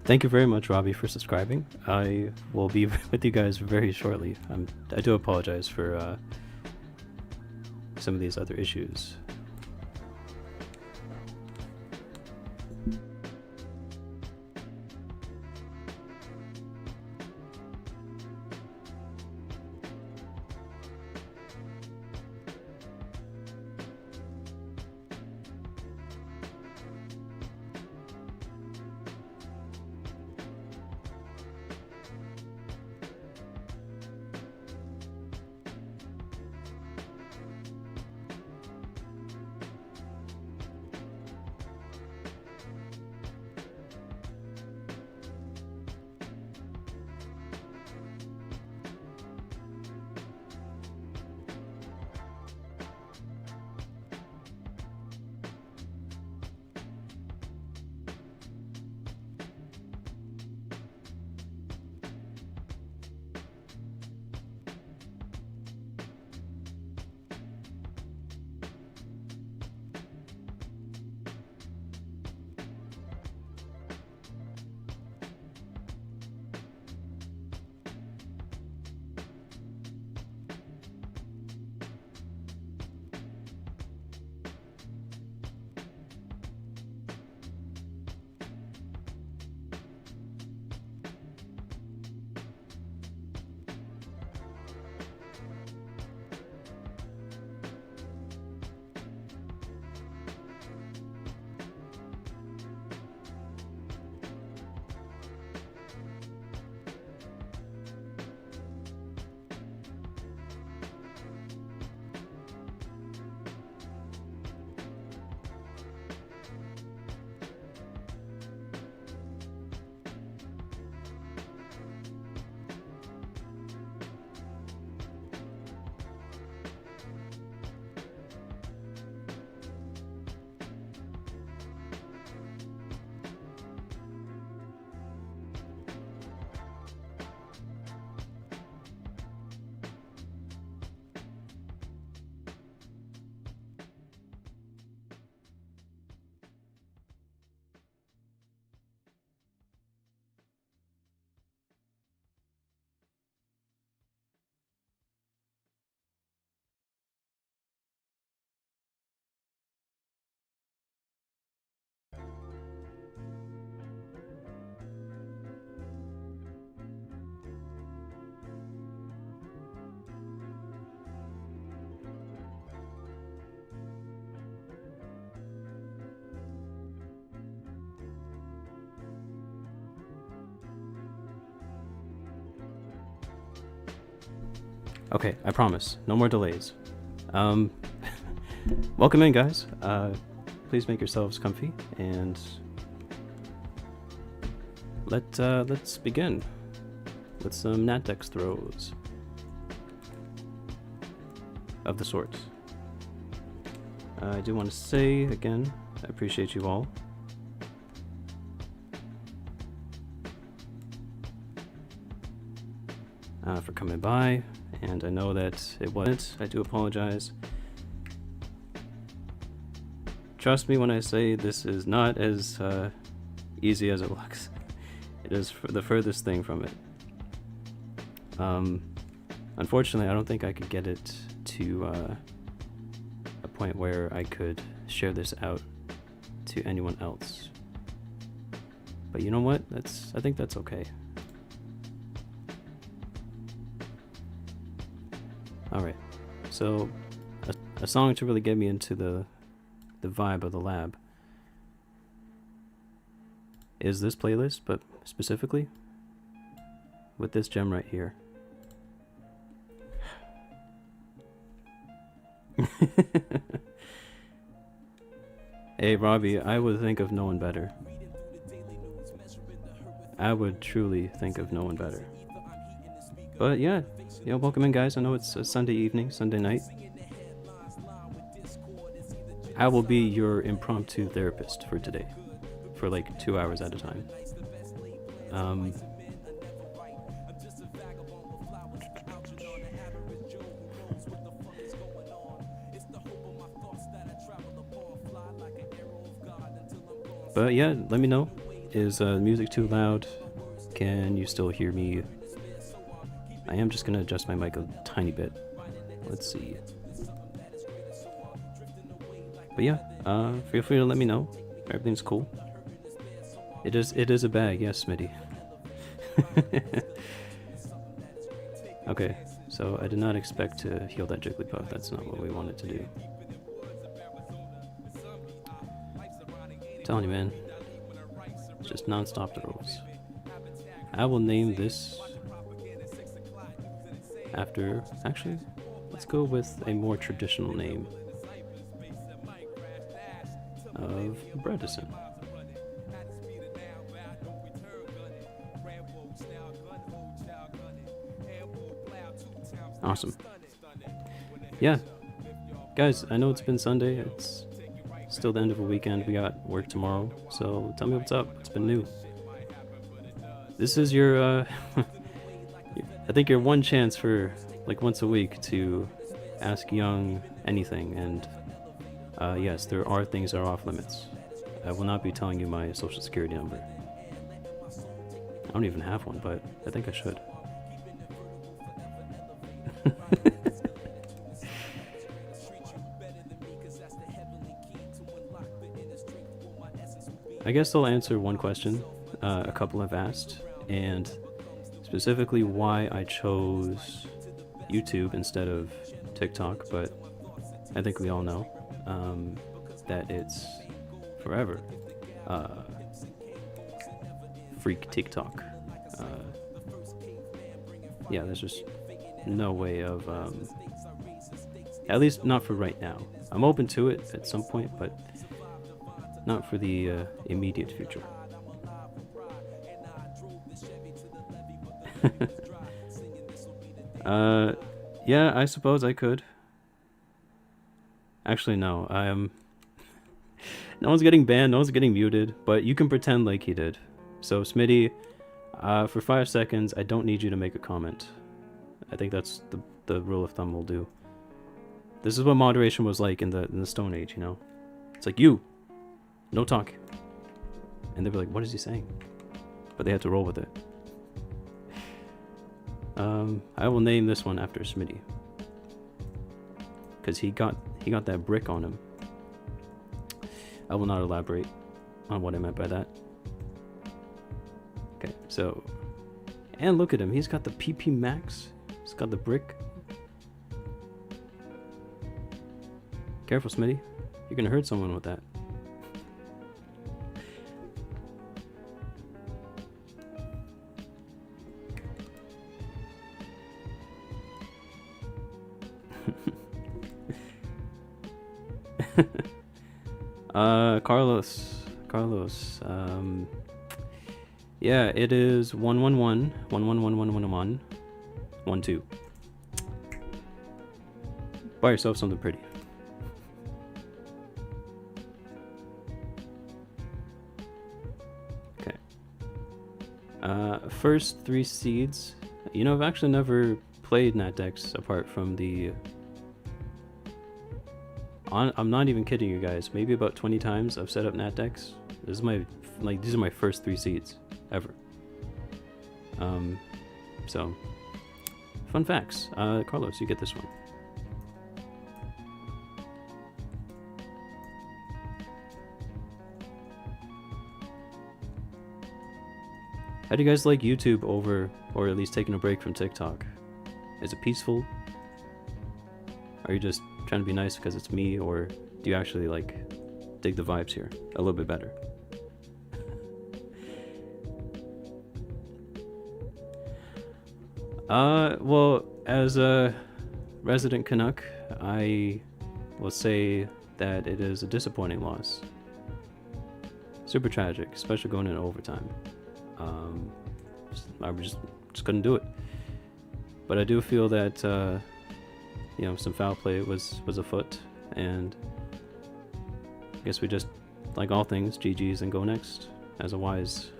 Thank you very much, Robbie, for subscribing. I will be with you guys very shortly. I do apologize for some of these other issues. Okay, I promise. No more delays. Welcome in, guys. Please make yourselves comfy, and let's begin with some NatDex throws of the sorts. I do want to say again, I appreciate you all. For coming by, and I know that it wasn't. I do apologize. Trust me when I say this is not as easy as it looks. It is the furthest thing from it. Unfortunately, I don't think I could get it to a point where I could share this out to anyone else. But you know what? I think that's okay. Alright, so a song to really get me into the vibe of the lab is this playlist, but specifically with this gem right here. Hey Robbie, I would think of no one better. I would truly think of no one better. But yeah, welcome in, guys. I know it's a Sunday evening, Sunday night. I will be your impromptu therapist for today, for like 2 hours at a time. But yeah, let me know Is music too loud? Can you still hear me? I am just gonna adjust my mic a tiny bit. Let's see. But yeah, feel free to let me know. Everything's cool. It is a bag, yes, Smitty. Okay, so I did not expect to heal that Jigglypuff. That's not what we wanted to do. I'm telling you, man. It's just non-stop the rules. I will name this after... Actually, let's go with a more traditional name of Bredesen. Awesome. Yeah. Guys, I know it's been Sunday. It's still the end of a weekend. We got work tomorrow. So tell me what's up. It's been new. This is your, I think your one chance for, like, once a week to ask Young anything. And, yes, there are things that are off limits. I will not be telling you my social security number. I don't even have one, but I think I should. I guess I'll answer one question a couple have asked, and specifically why I chose YouTube instead of TikTok, but I think we all know that it's forever freak TikTok. Yeah, there's just no way of, at least not for right now. I'm open to it at some point, but not for the immediate future. Yeah, I suppose I could. Actually, no. No one's getting banned, no one's getting muted, but you can pretend like he did. So, Smitty, for 5 seconds, I don't need you to make a comment. I think that's the rule of thumb we'll do. This is what moderation was like in the Stone Age, you know? It's like, you! No talk. And they'd be like, what is he saying? But they had to roll with it. I will name this one after Smitty. Because he got that brick on him. I will not elaborate on what I meant by that. Okay, so... And look at him, he's got the PP Max. He's got the brick. Careful, Smitty. You're gonna hurt someone with that. Carlos, yeah, it is 111 111 12. Buy yourself something pretty. Okay. First 3 seeds. You know, I've actually never played NatDex apart from the... I'm not even kidding you guys. Maybe about 20 times I've set up NatDex. This is these are my first 3 seeds ever. So fun facts. Carlos, you get this one. How do you guys like YouTube over, or at least taking a break from TikTok? Is it peaceful? Are you just trying to be nice because it's me, or do you actually like dig the vibes here a little bit better? Well, as a resident Canuck, I will say that it is a disappointing loss. Super tragic, especially going into overtime. I just couldn't do it. But I do feel that you know, some foul play was afoot, and I guess we just, like all things, GG's and go next, as a wise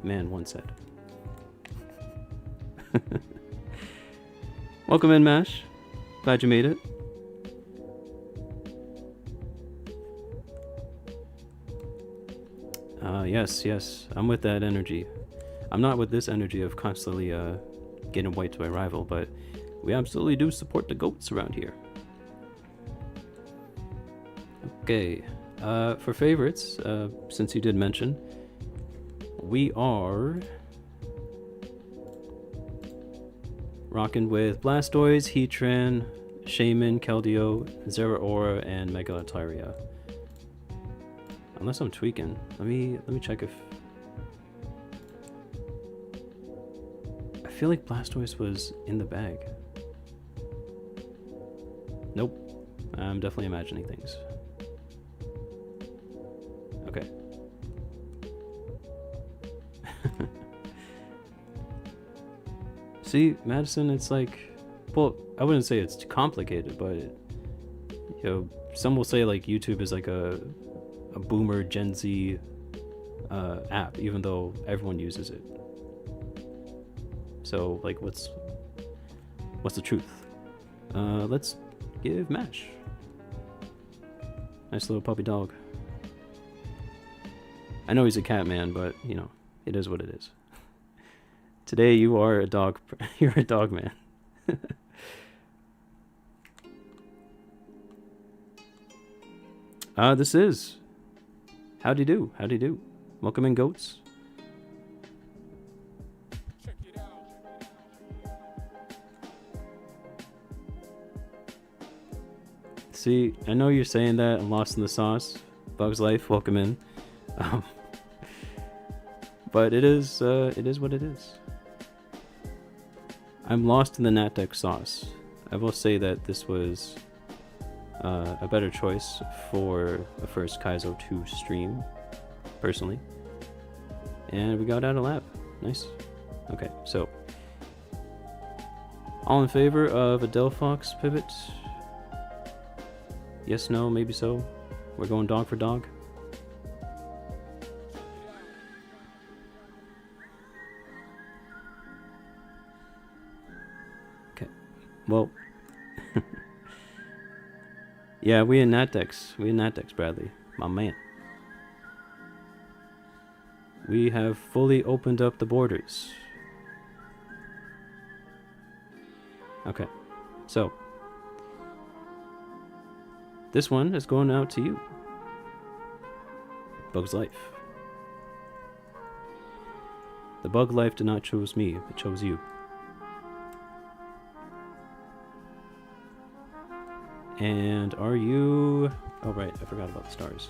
man once said. Welcome in, Mash. Glad you made it. Yes, yes. I'm with that energy. I'm not with this energy of constantly getting wiped by rival, but we absolutely do support the goats around here. Okay. For favorites, since you did mention, we are rocking with Blastoise, Heatran, Shaman, Keldeo, Zeraora, and Megalotaria. Unless I'm tweaking. Let me check if... I feel like Blastoise was in the bag. Nope. I'm definitely imagining things. Okay. See, Madison, it's like... Well, I wouldn't say it's complicated, but... You know, some will say like YouTube is like a boomer Gen Z app, even though everyone uses it. So, like, what's the truth? Let's give Mash. Nice little puppy dog. I know he's a cat man, but, you know, it is what it is. Today you are a dog. You're a dog man. This is... Howdy do. Howdy do. Welcome in, goats. See, I know you're saying that. I'm lost in the sauce. Bug's Life, welcome in. But it is what it is. I'm lost in the NatDex sauce. I will say that this was a better choice for a first Kaizo 2 stream, personally. And we got out of lab. Nice. Okay, so. All in favor of a Delphox pivot? Yes, no, maybe so. We're going dog for dog. Okay, well. Yeah, we in NatDex. We in NatDex, Bradley. My man. We have fully opened up the borders. Okay, so. This one is going out to you. Bug's Life. The Bug Life did not choose me, it chose you. And are you... Oh right, I forgot about the stars.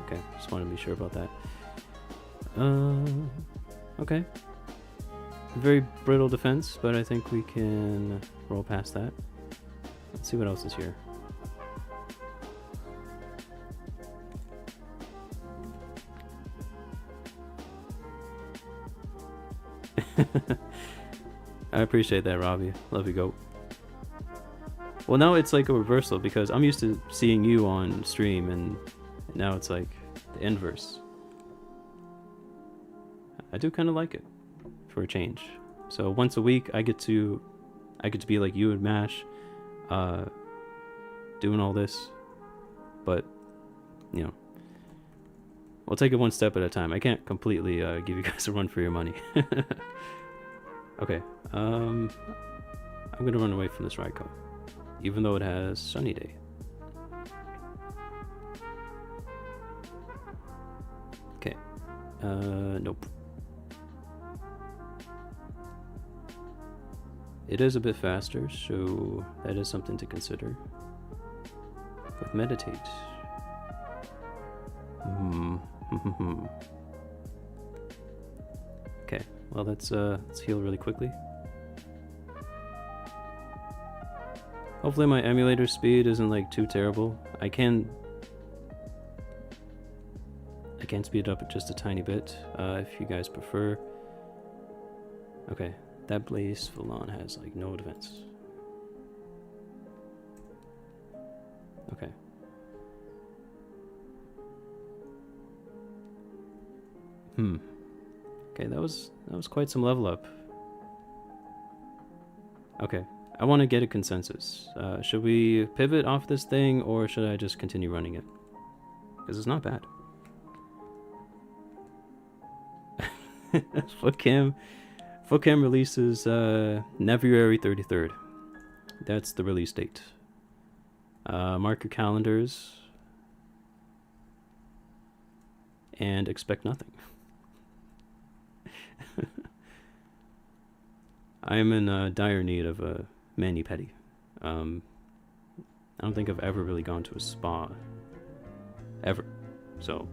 Okay, just wanted to be sure about that. Okay. Very brittle defense, but I think we can roll past that. Let's see what else is here. I appreciate that, Robbie. Love you, goat. Well, now it's like a reversal because I'm used to seeing you on stream, and now it's like the inverse. I do kind of like it for a change. So once a week, I get to be like you and Mash, doing all this. But you know, we'll take it one step at a time. I can't completely give you guys a run for your money. Okay, I'm gonna run away from this Raikou, even though it has Sunny Day. Okay, nope. It is a bit faster, so that is something to consider. With Meditate. Okay, well let's heal really quickly. Hopefully my emulator speed isn't like too terrible. I can speed it up just a tiny bit if you guys prefer. Okay, that Blaze Falon has like no defense. Okay. Okay, that was quite some level up. Okay, I want to get a consensus. Should we pivot off this thing, or should I just continue running it? Because it's not bad. Footcam releases February 33rd. That's the release date. Mark your calendars and expect nothing. I am in dire need of a mani-pedi. I don't think I've ever really gone to a spa. Ever. So,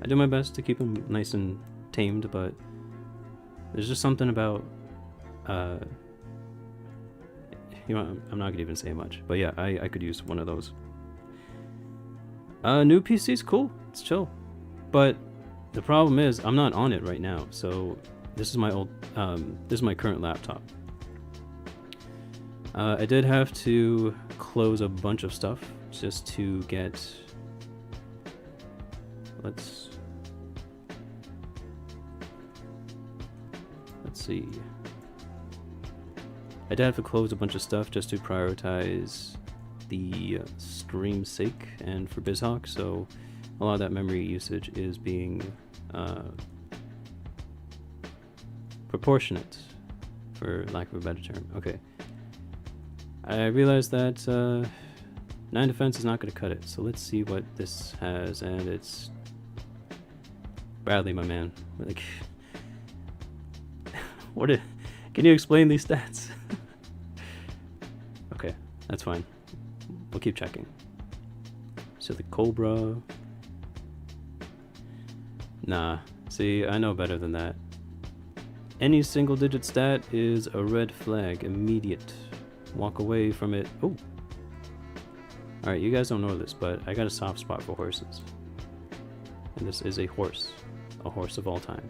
I do my best to keep them nice and tamed, but there's just something about, you know, I'm not gonna even say much. But yeah, I could use one of those. New PC's cool. It's chill. But the problem is, I'm not on it right now, so this is my old, this is my current laptop. I did have to close a bunch of stuff just to get, let's see. I did have to close a bunch of stuff just to prioritize the stream's sake and for BizHawk, so a lot of that memory usage is being proportionate, for lack of a better term. Okay. I realized that 9 defense is not going to cut it, so let's see what this has, and it's Bradley, my man. Like, can you explain these stats? Okay, that's fine. We'll keep checking. So the Cobra. Nah, see, I know better than that. Any single digit stat is a red flag, immediate. Walk away from it. Oh. Alright, you guys don't know this, but I got a soft spot for horses. And this is a horse of all time.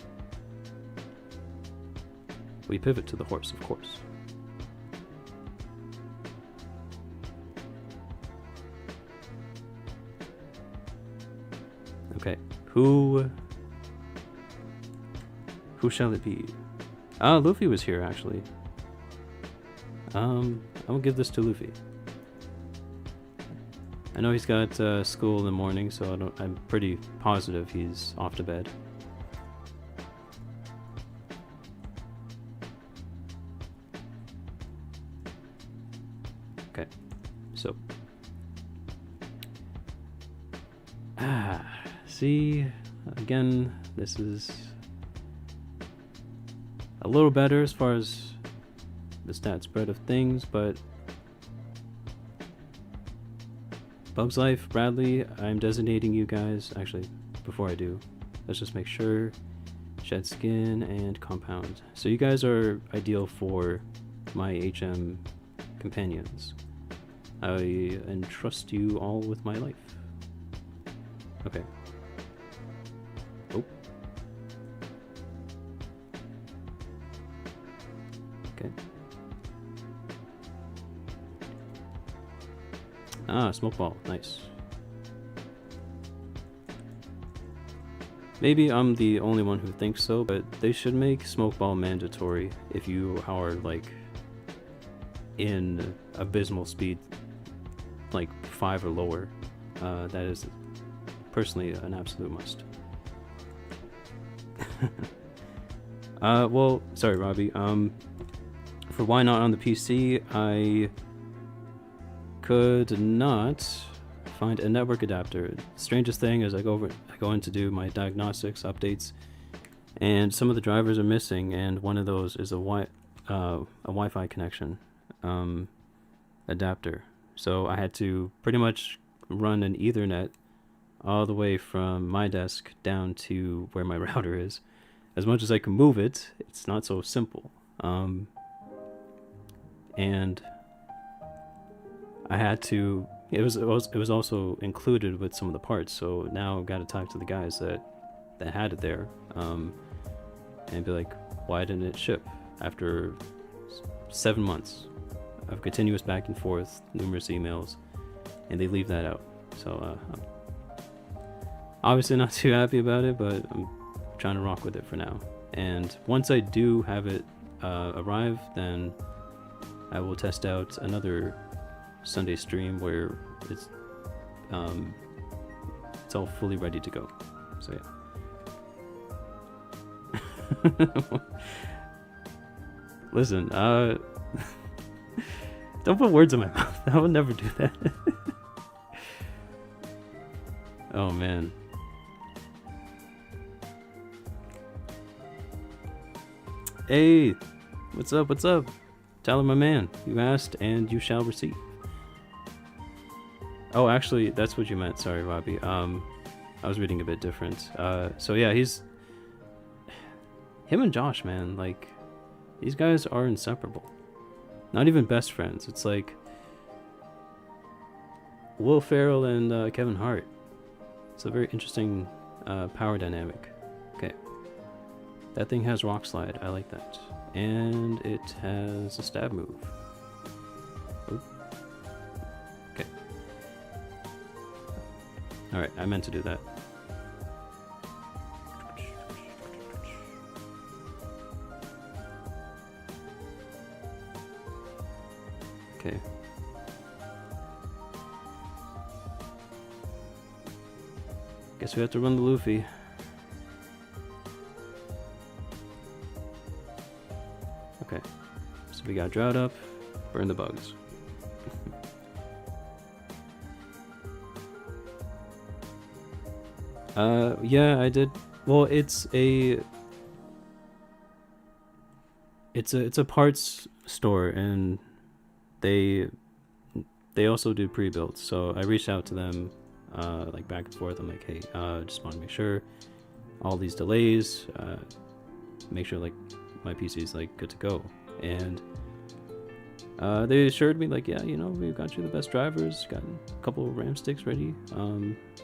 We pivot to the horse, of course. Okay, who shall it be? Luffy was here, actually. I will give this to Luffy. I know he's got school in the morning, so I'm pretty positive he's off to bed. Okay, so. See, again, this is a little better as far as the stat spread of things, but Bug's Life, Bradley, I'm designating you guys. Actually, before I do, let's just make sure. Shed Skin and Compound. So you guys are ideal for my HM companions. I entrust you all with my life. Okay. Oh. Okay. Smoke ball. Nice. Maybe I'm the only one who thinks so, but they should make smoke ball mandatory if you are, like, in abysmal speed, like 5 or lower. That is personally an absolute must. Well, sorry, Robbie. For why not on the PC, I could not find a network adapter. Strangest thing is I go in to do my diagnostics updates, and some of the drivers are missing, and one of those is a Wi-Fi connection adapter. So I had to pretty much run an Ethernet all the way from my desk down to where my router is. As much as I can move it, it's not so simple. And I had to. It was also included with some of the parts. So now I've got to talk to the guys that had it there, and be like, why didn't it ship after 7 months of continuous back and forth, numerous emails, and they leave that out. So I'm obviously not too happy about it, but I'm trying to rock with it for now. And once I do have it arrive, then I will test out another Sunday stream where it's all fully ready to go. So yeah. Listen, don't put words in my mouth. I would never do that. Oh man. Hey, what's up? What's up? Tyler, my man. You asked and you shall receive. Oh, actually, that's what you meant. Sorry, Robbie. I was reading a bit different. So yeah, him and Josh, man. Like, these guys are inseparable. Not even best friends. It's like Will Ferrell and Kevin Hart. It's a very interesting power dynamic. Okay. That thing has rock slide. I like that. And it has a stab move. Oh. Okay. Alright, I meant to do that. Okay. Guess we have to run the Luffy. Okay. So we got Drought up, burn the bugs. Yeah, I did. Well, it's a parts store, and they also do pre-builds. So I reached out to them, like back and forth. I'm like, hey, just want to make sure all these delays, make sure like my PC is like good to go. And they assured me like, yeah, you know, we've got you the best drivers, got a couple of RAM sticks ready,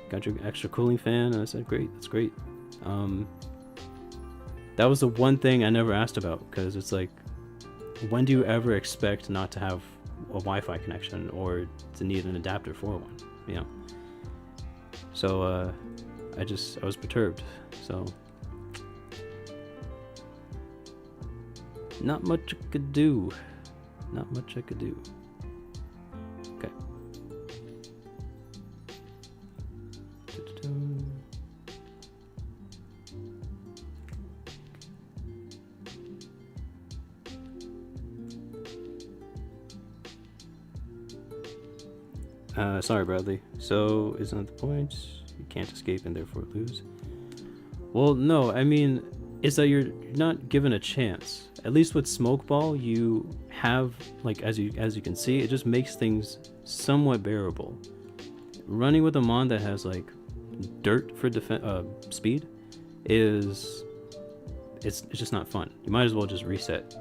got your extra cooling fan. And I said, great, that's great. That was the one thing I never asked about, because it's like, when do you ever expect not to have a Wi-Fi connection or to need an adapter for one, you know? So I was perturbed. So not much I could do. Not much I could do. Okay. Sorry, Bradley. So, isn't that the point? You can't escape and therefore lose. Well, no, I mean, it's that you're not given a chance. At least with Smokeball, you have, like, as you can see, it just makes things somewhat bearable. Running with a mon that has like dirt for speed it's just not fun. You might as well just reset,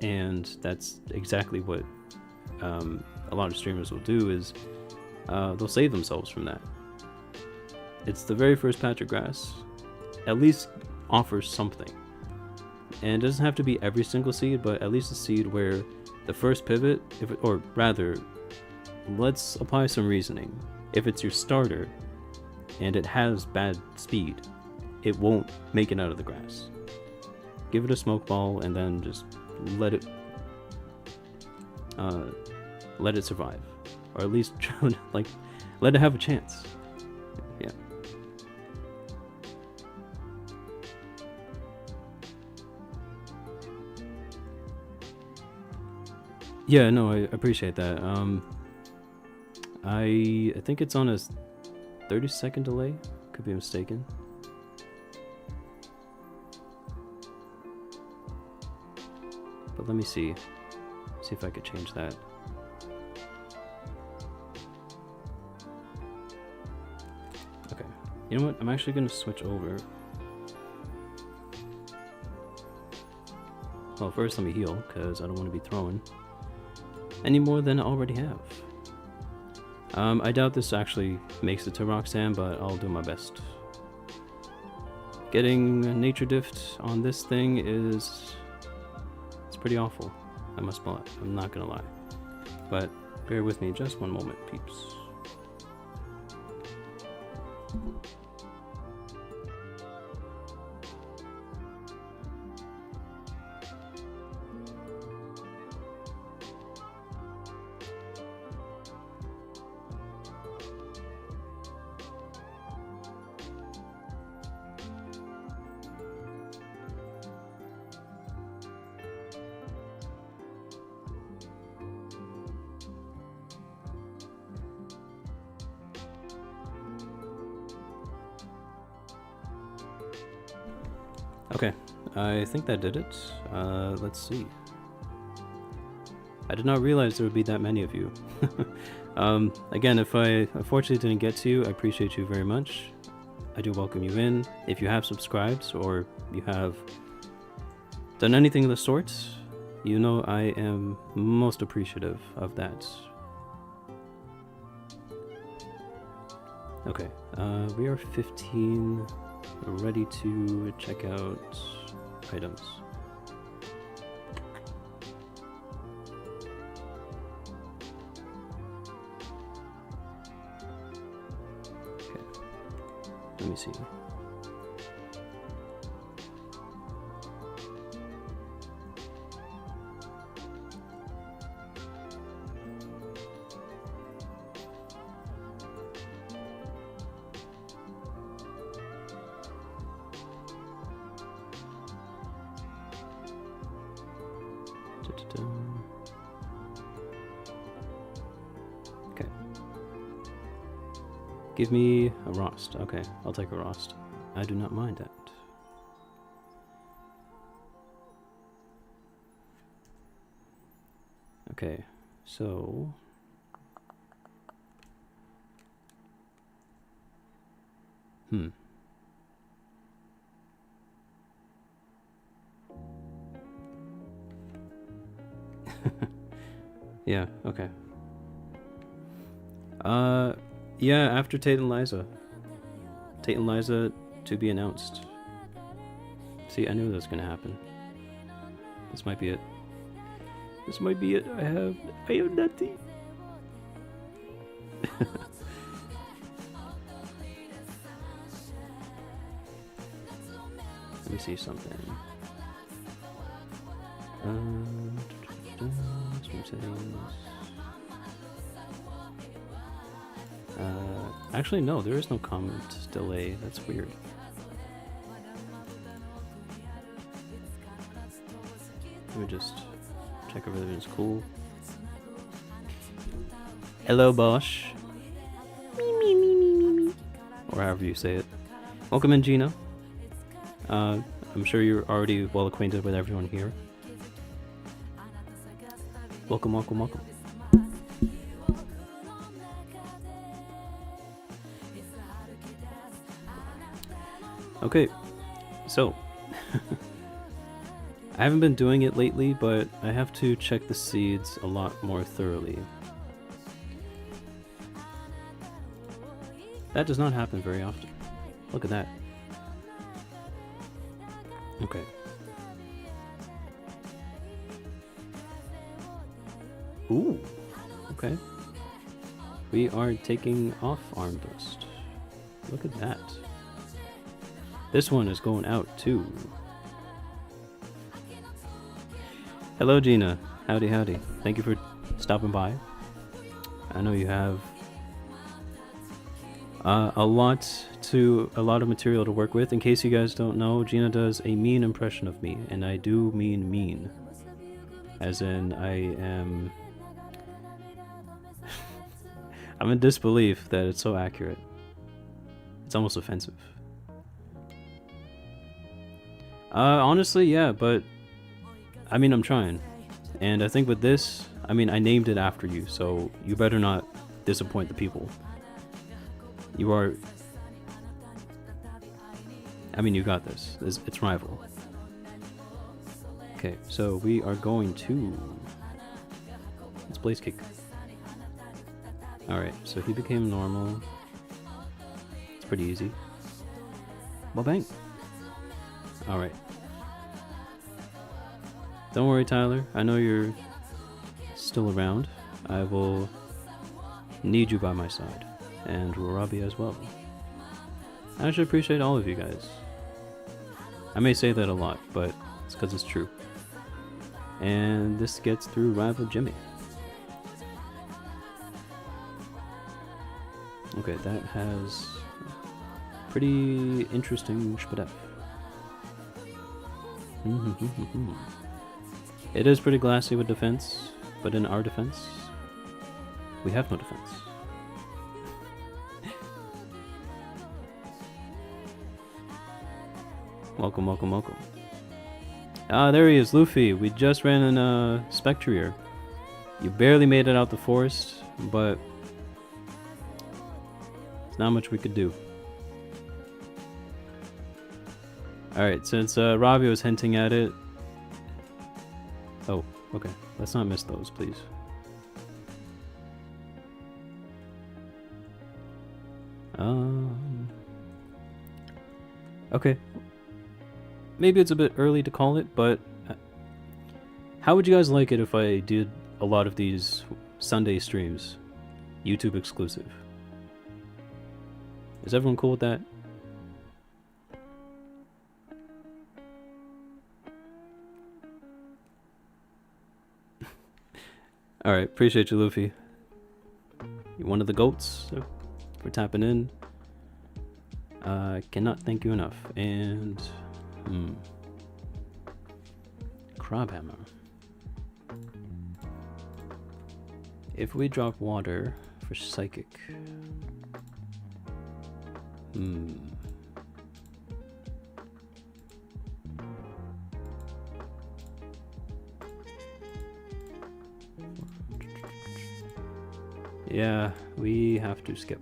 and that's exactly what a lot of streamers will do. Is they'll save themselves from that. It's the very first patch of grass. At least offers something. And it doesn't have to be every single seed, but at least a seed where the first pivot, or rather, let's apply some reasoning. If it's your starter and it has bad speed, it won't make it out of the grass. Give it a smoke ball and then just let it survive, or at least try to, like, let it have a chance. Yeah. Yeah, no, I appreciate that. I think it's on a 30-second delay. Could be mistaken. But let me see. See if I could change that. Okay. You know what? I'm actually going to switch over. Well, first let me heal, because I don't want to be throwing any more than I already have. I doubt this actually makes it to Roxanne, but I'll do my best. Getting Nature Dift on this thing it's pretty awful. I'm not gonna lie. But bear with me just one moment, peeps. Okay, I think that did it. Let's see. I did not realize there would be that many of you. Again, if I unfortunately didn't get to you, I appreciate you very much. I do welcome you in. If you have subscribed or you have done anything of the sort, you know I am most appreciative of that. Okay, we are 15, ready to check out items. Let me see. Okay. Give me a roast. Okay, I'll take a roast. I do not mind that. Okay, so... Yeah, okay. Yeah, after Tate and Liza. Tate and Liza to be announced. See, I knew that was gonna happen. This might be it. This might be it. I have nothing. Let me see something. Stream settings. Actually, no, there is no comment delay. That's weird. Let me just check if everything's cool. Hello, Bosch. Or however you say it. Welcome in, Gina. I'm sure you're already well acquainted with everyone here. Welcome, welcome, welcome. Okay, so I haven't been doing it lately, but I have to check the seeds a lot more thoroughly. That does not happen very often. Look at that. Okay. Ooh, okay. We are taking off Armburst. Look at that. This one is going out too. Hello, Gina. Howdy, howdy. Thank you for stopping by. I know you have a lot of material to work with. In case you guys don't know, Gina does a mean impression of me, and I do mean mean. As in, I am... I'm in disbelief that it's so accurate. It's almost offensive. Honestly, yeah, but I mean, I'm trying. And I think with this, I mean, I named it after you, so you better not disappoint the people. You are... I mean, you got this. It's rival. Okay, so we are going to... It's Blaze Kick. Alright, so he became normal. It's pretty easy. Well, bang! Alright. Don't worry, Tyler. I know you're still around. I will need you by my side. And Robbie as well. I should appreciate all of you guys. I may say that a lot, but it's because it's true. And this gets through Rival Jimmy. Okay, that has pretty interesting spadef. It is pretty glassy with defense, but in our defense, we have no defense. Welcome, welcome, welcome. Ah, there he is, Luffy. We just ran in Spectrier. You barely made it out the forest, but there's not much we could do. Alright, since Ravi was hinting at it... Oh, okay. Let's not miss those, please. Okay. Maybe it's a bit early to call it, but how would you guys like it if I did a lot of these Sunday streams? YouTube exclusive. Is everyone cool with that? Alright, appreciate you, Luffy. You're one of the goats for tapping in. Cannot thank you enough. And... Crabhammer. If we drop water for psychic... Yeah, we have to skip.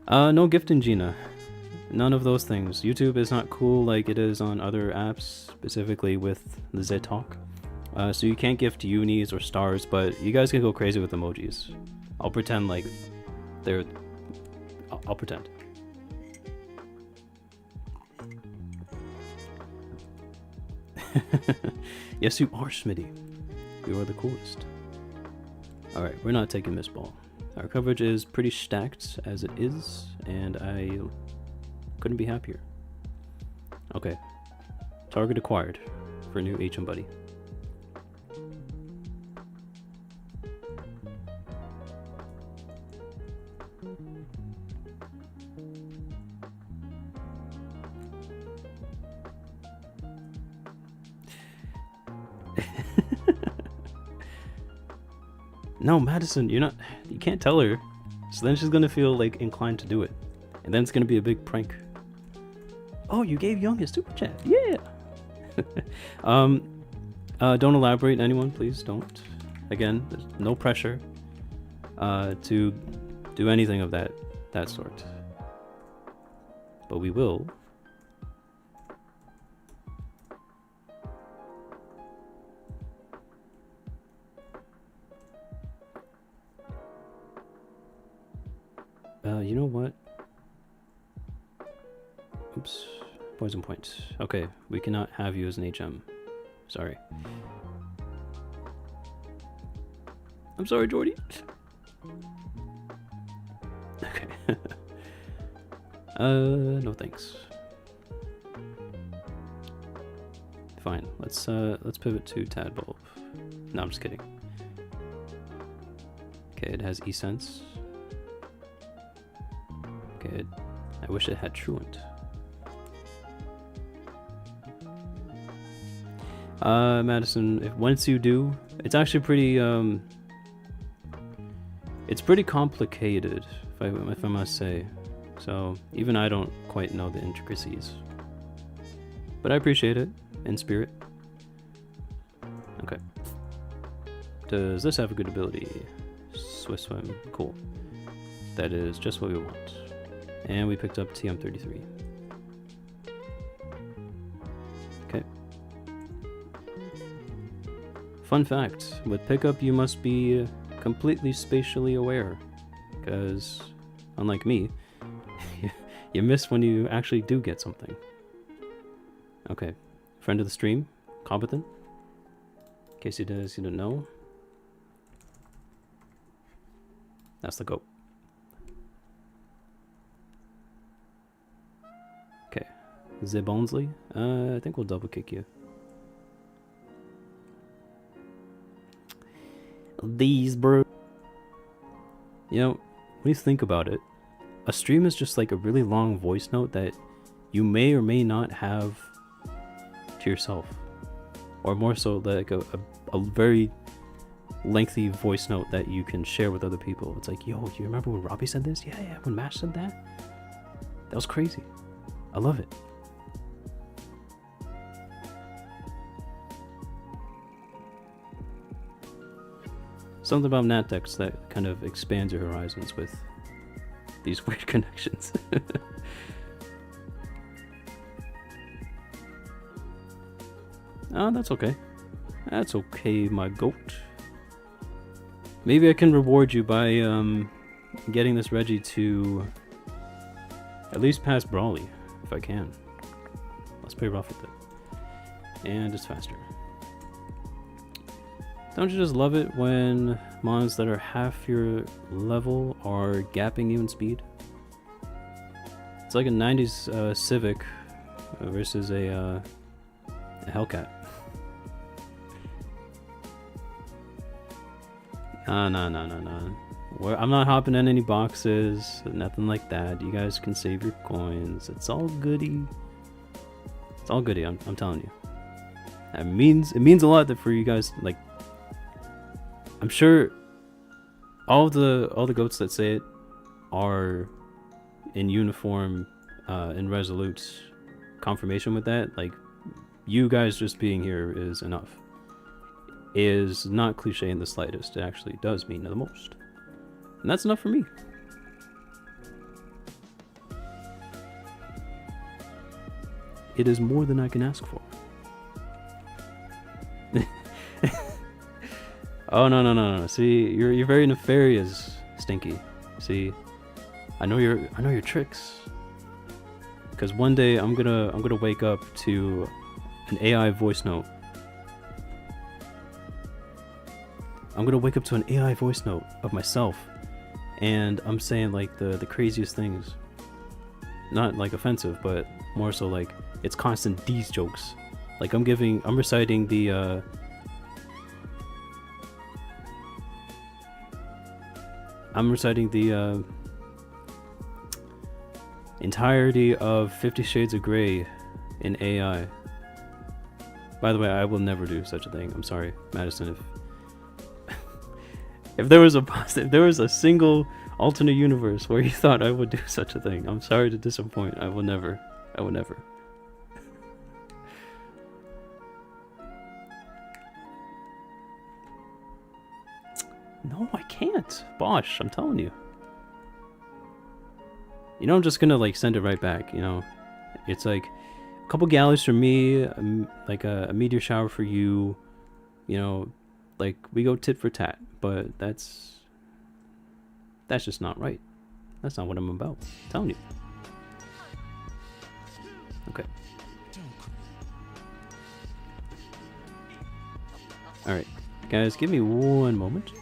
No gifting, Gina. None of those things. YouTube is not cool like it is on other apps, specifically with the Z-Talk. So you can't gift unis or stars, but you guys can go crazy with emojis. I'll pretend like they're... I'll pretend. Yes, you are, Smitty. You are the coolest. Alright, we're not taking this ball. Our coverage is pretty stacked as it is, and I couldn't be happier. Okay. Target acquired for new HM Buddy. No, Madison, you can't tell her. So then she's gonna feel like inclined to do it. And then it's gonna be a big prank. Oh, you gave Young his super chat. Yeah. Don't elaborate, anyone, please don't. Again, there's no pressure to do anything of that sort. But we will. You know what? Oops. Poison point. Okay, we cannot have you as an HM. Sorry. I'm sorry, Jordy. Okay. No thanks. Fine. Let's pivot to Tadbulb. No, I'm just kidding. Okay, it has E-Sense. Okay, I wish it had Truant. Madison, once you do, it's actually pretty, it's pretty complicated, if I must say. So, even I don't quite know the intricacies. But I appreciate it, in spirit. Okay. Does this have a good ability? Swiss Swim, cool. That is just what we want. And we picked up TM33. Okay. Fun fact, with pickup you must be completely spatially aware, because unlike me, you miss when you actually do get something. Okay, friend of the stream, competent, in case you didn't know. That's the goat. Okay, Zebonsley, I think we'll double kick you. These bro. You know, when you think about it, a stream is just like a really long voice note that you may or may not have to yourself, or more so like a very lengthy voice note that you can share with other people. It's like, yo, you remember when Robbie said this? Yeah, when Mash said that? That was crazy. I love it. Something about NatDex that kind of expands your horizons with these weird connections. Oh, that's okay. That's okay, my goat. Maybe I can reward you by getting this Reggie to at least past Brawly, if I can. Let's play rough with it. And it's faster. Don't you just love it when mons that are half your level are gapping you in speed? It's like a 90s Civic versus a Hellcat. No. I'm not hopping in any boxes, nothing like that. You guys can save your coins. It's all goody. It's all goody, I'm telling you. It means a lot that for you guys, like, I'm sure all the goats that say it are in uniform, in Resolute's confirmation with that. Like, you guys just being here is enough. Is not cliche in the slightest. It actually does mean the most. And that's enough for me. It is more than I can ask for. Oh no. See, you're very nefarious, Stinky. See, I know your tricks. Because one day I'm gonna wake up to an AI voice note. I'm gonna wake up to an AI voice note of myself, and I'm saying like the craziest things. Not like offensive, but more so like it's constant D's jokes. Like I'm reciting the entirety of 50 Shades of Grey in AI. By the way, I will never do such a thing. I'm sorry, Madison. If there was a single alternate universe where you thought I would do such a thing, I'm sorry to disappoint. I will never. No, I can't. Bosh, I'm telling you. You know, I'm just gonna like send it right back, you know. It's like a couple galleys for me, like a meteor shower for you, you know, like we go tit for tat, but that's just not right. That's not what I'm about. I'm telling you. Okay. Alright. Guys, give me one moment.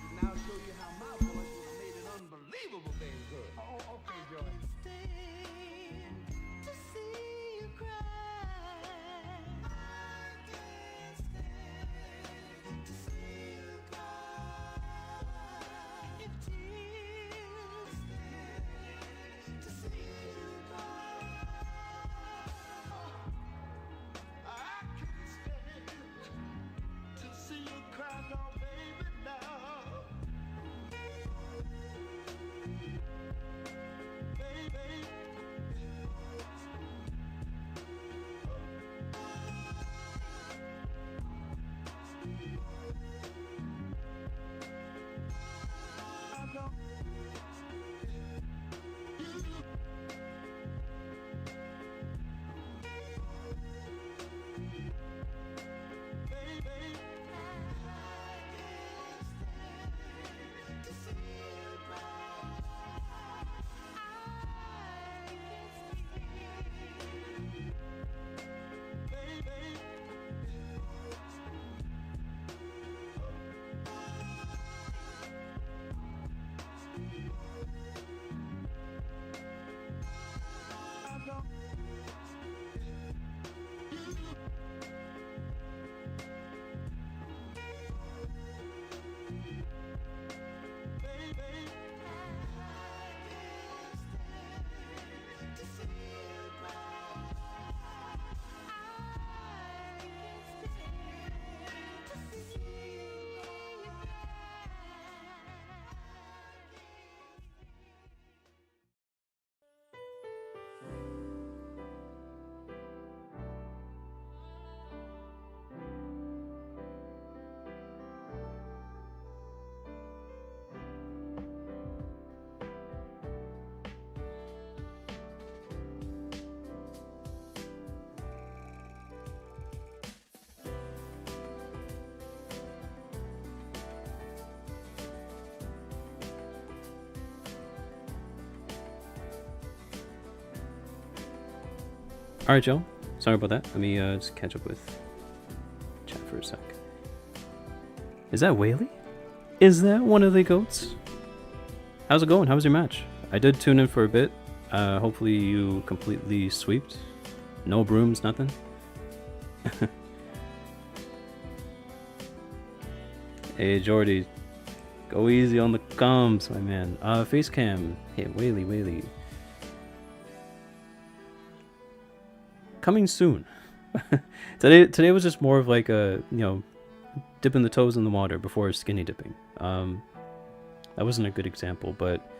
Alright, Joe. Sorry about that. Let me just catch up with chat for a sec. Is that Whaley? Is that one of the goats? How's it going? How was your match? I did tune in for a bit. Hopefully you completely sweeped. No brooms, nothing. Hey Jordy, go easy on the comms, my man. Face cam. Hey, Whaley. Coming soon. Today was just more of like a, dipping the toes in the water before skinny dipping. That wasn't a good example, but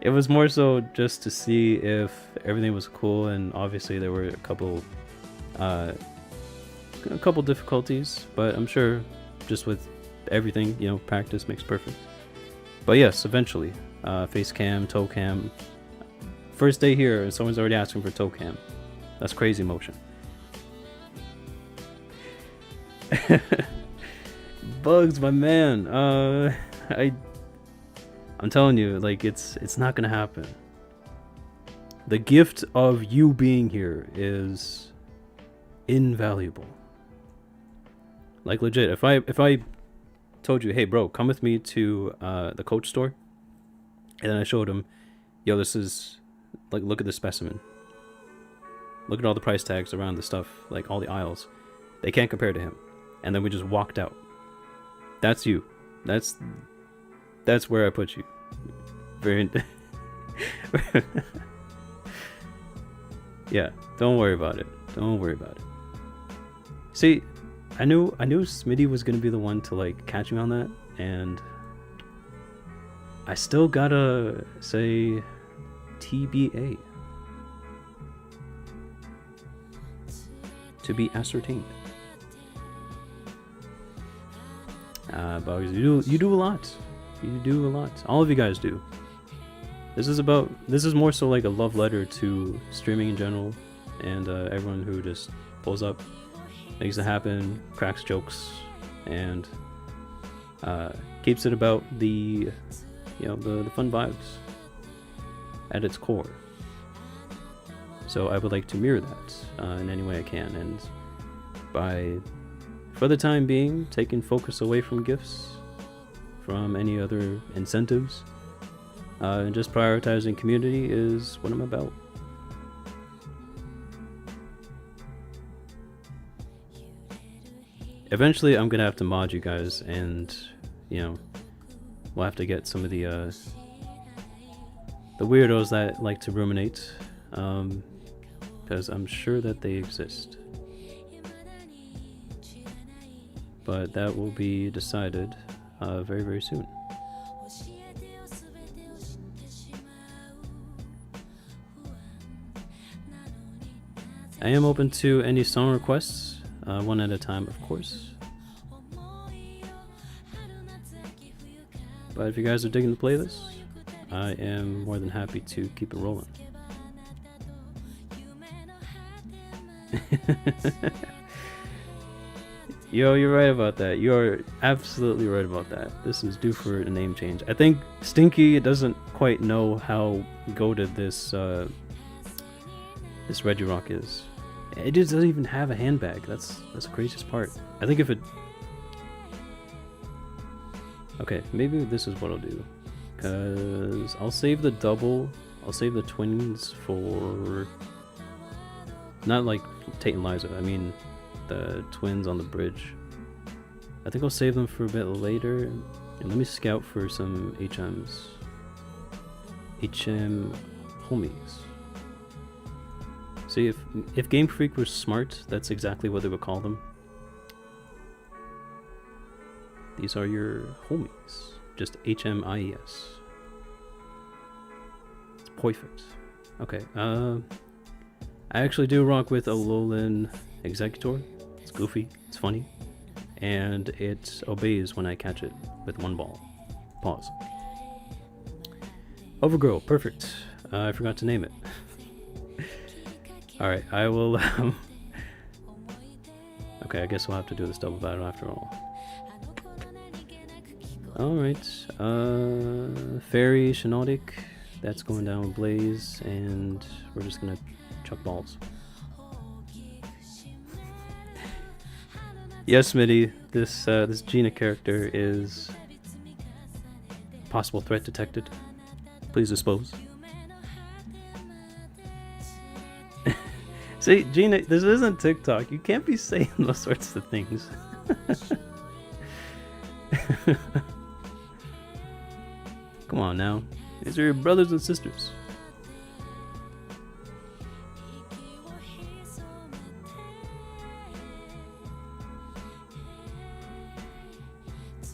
it was more so just to see if everything was cool, and obviously there were a couple difficulties, but I'm sure just with everything, practice makes perfect. But yes, eventually, face cam, toe cam. First day here, and someone's already asking for toe cam. That's crazy motion. Bugs, my man. I'm telling you, like, it's not gonna happen. The gift of you being here is invaluable. Like, legit, if I told you, hey bro, come with me to the coach store, and then I showed him, yo, this is, like, look at the specimen, look at all the price tags around the stuff, like all the aisles, they can't compare to him, and then we just walked out. That's you. That's where I put you. Very yeah, don't worry about it. See, I knew Smitty was gonna be the one to, like, catch me on that, and I still gotta say TBA. To be ascertained. Bugs, you do a lot. You do a lot. All of you guys do. This is more so like a love letter to streaming in general, and everyone who just pulls up, makes it happen, cracks jokes, and keeps it about the fun vibes at its core. So I would like to mirror that in any way I can, and for the time being, taking focus away from gifts, from any other incentives, and just prioritizing community is what I'm about. Eventually I'm gonna have to mod you guys, and we'll have to get some of the weirdos that like to ruminate, because I'm sure that they exist. But that will be decided very, very soon. I am open to any song requests, one at a time, of course. But if you guys are digging the playlist, I am more than happy to keep it rolling. Yo, you're right about that. You're absolutely right about that. This is due for a name change. I think Stinky doesn't quite know how goated this Reggie Rock is. It just doesn't even have a handbag. That's the craziest part. I think if it... Okay, maybe this is what I'll do. Because I'll save the double. I'll save the twins for... Not like Tate and Liza. I mean... the twins on the bridge. I think I'll save them for a bit later. And let me scout for some HMs. HM homies. See, if Game Freak was smart, that's exactly what they would call them. These are your homies. Just HMIES. It's perfect. Okay, I actually do rock with a Alolan Executor. It's goofy, it's funny, and it obeys when I catch it with one ball. Pause. Overgrow, perfect. I forgot to name it. Alright, I will... Okay, I guess we'll have to do this double battle after all. Alright, Fairy, Shinotic, that's going down with Blaze, and we're just gonna Chuck balls. Yes, Smitty, this Gina character is possible threat detected. Please dispose. See, Gina, this isn't TikTok. You can't be saying those sorts of things. Come on now. These are your brothers and sisters.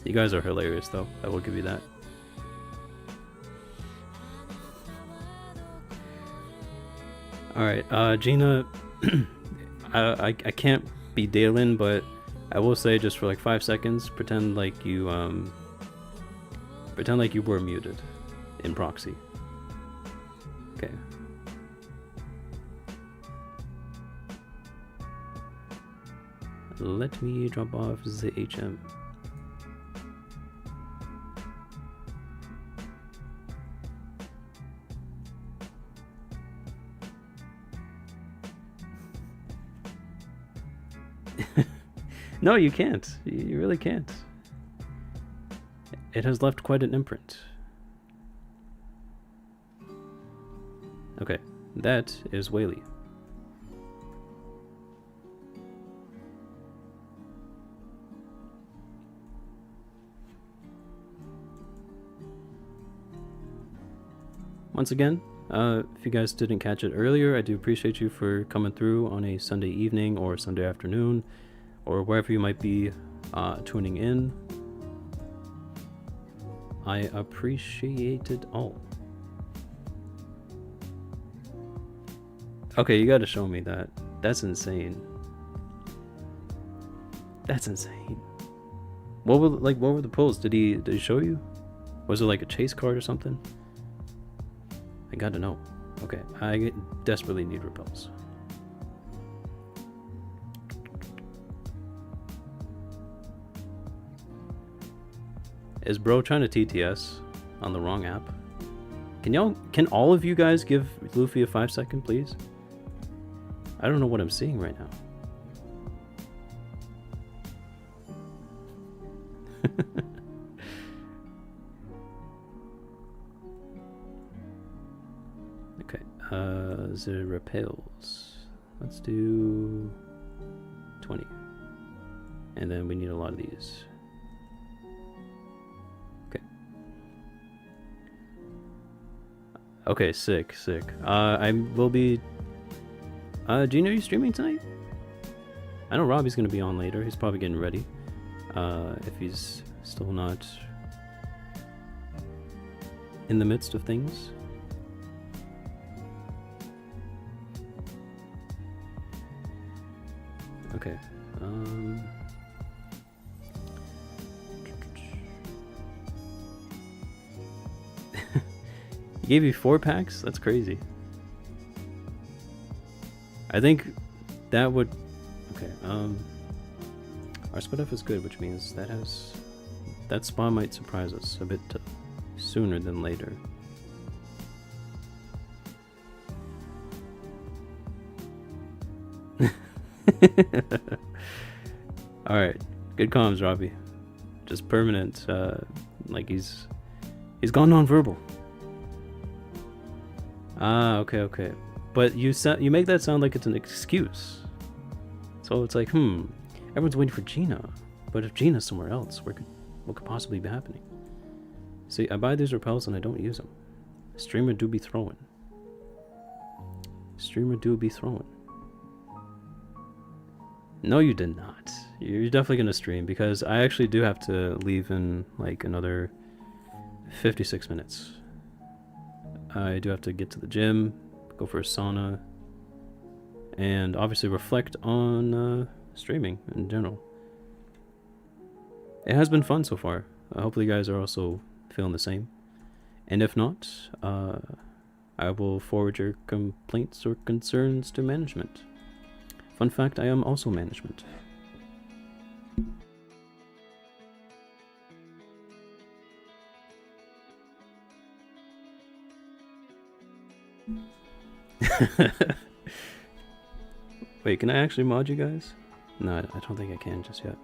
You guys are hilarious, though. I will give you that. Alright, Gina, I can't be Dalen, but I will say just for like 5 seconds, pretend like you were muted in proxy. Okay. Let me drop off the HM. No, you can't. You really can't. It has left quite an imprint. Okay, that is Whaley. Once again, if you guys didn't catch it earlier, I do appreciate you for coming through on a Sunday evening or Sunday afternoon, or wherever you might be tuning in. I appreciate it all. Okay, you gotta show me that. That's insane. That's insane. What were the pulls? Did he show you? Was it like a chase card or something? I gotta know. Okay, I desperately need repels. Is bro trying to TTS on the wrong app? Can all of you guys give Luffy a 5-second, please? I don't know what I'm seeing right now. Okay, the repels. Let's do 20. And then we need a lot of these. Okay, sick. I will be... Gina, are you streaming tonight? I know Robbie's gonna be on later. He's probably getting ready. If he's still not in the midst of things. Okay. He gave you 4 packs? That's crazy. I think that would... Okay, our split up is good, which means that spawn might surprise us a bit sooner than later. Alright, good comms, Robbie. Just permanent, like he's gone non-verbal. Ah, okay. But you make that sound like it's an excuse. So it's like, everyone's waiting for Gina. But if Gina's somewhere else, what could possibly be happening? See, I buy these repels and I don't use them. Streamer do be throwing. No, you did not. You're definitely gonna stream because I actually do have to leave in like another 56 minutes. I do have to get to the gym, go for a sauna, and obviously reflect on streaming in general. It has been fun so far. Hopefully you guys are also feeling the same. And if not, I will forward your complaints or concerns to management. Fun fact, I am also management. Wait, can I actually mod you guys? No, I don't think I can just yet.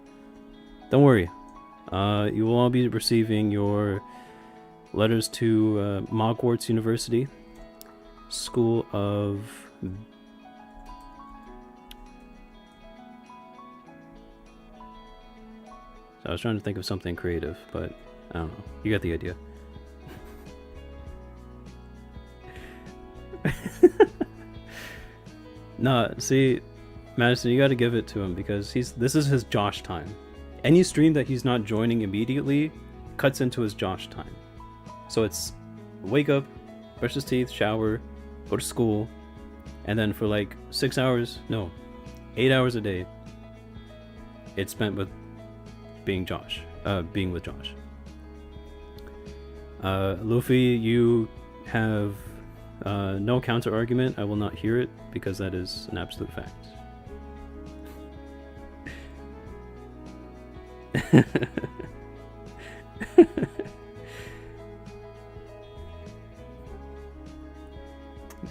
Don't worry. You will all be receiving your letters to Hogwarts University, School of... So I was trying to think of something creative, but I don't know. You got the idea. Nah, see, Madison, you gotta give it to him because this is his Josh time. Any stream that he's not joining immediately cuts into his Josh time. So it's wake up, brush his teeth, shower, go to school, and then for like 8 hours a day, it's spent with being with Josh. Luffy, you have no counter argument. I will not hear it because that is an absolute fact.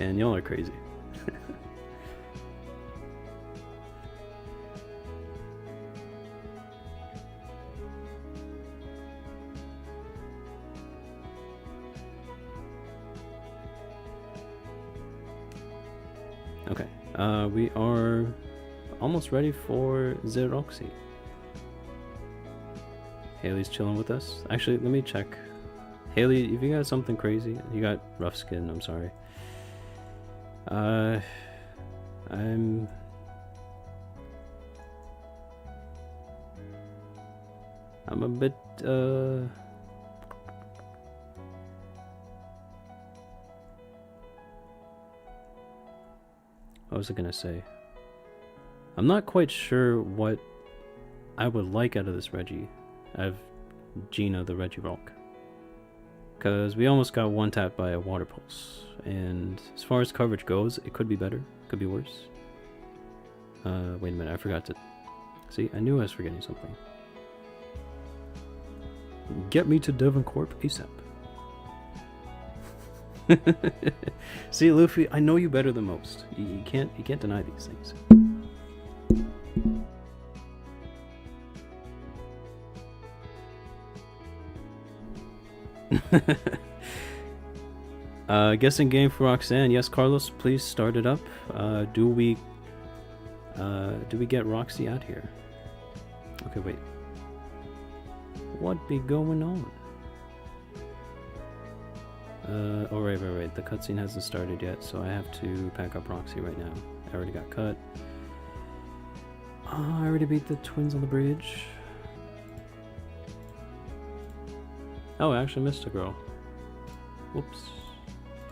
Man, y'all are crazy. Okay, we are almost ready for Xeroxy. Haley's chilling with us. Actually, let me check. Haley, if you got something crazy, you got rough skin, I'm sorry. I'm a bit, what was I gonna say? I'm not quite sure what I would like out of this Reggie. I have Gina the Reggie Rock. Because we almost got one tapped by a water pulse. And as far as coverage goes, it could be better, could be worse. Wait a minute, I forgot to... See, I knew I was forgetting something. Get me to Devoncorp ASAP. See, Luffy, I know you better than most. You can't deny these things. Guessing game for Roxanne. Yes, Carlos, please start it up. Do we get Roxy out here? Okay, wait. What be going on? Oh, right. The cutscene hasn't started yet, so I have to pack up Roxy right now. I already got cut. I already beat the twins on the bridge. Oh, I actually missed a girl. Whoops.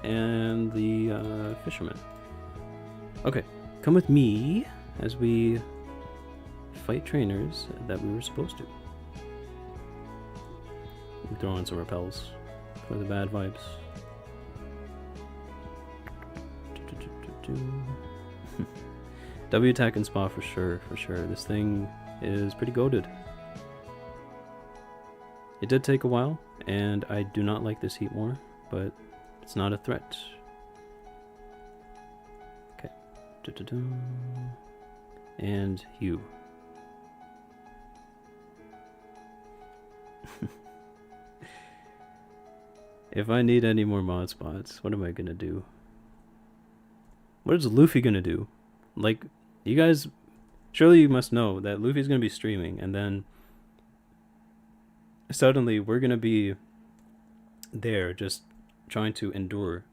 And the fisherman. Okay, come with me as we fight trainers that we were supposed to. Throw on some repels for the bad vibes. W attack and spa for sure. This thing is pretty goated. It did take a while, and I do not like this heat more, but it's not a threat. Okay. And you. If I need any more mod spots, what am I gonna do? What is Luffy gonna do? Like, you guys, surely you must know that Luffy's gonna be streaming, and then suddenly we're gonna be there just trying to endure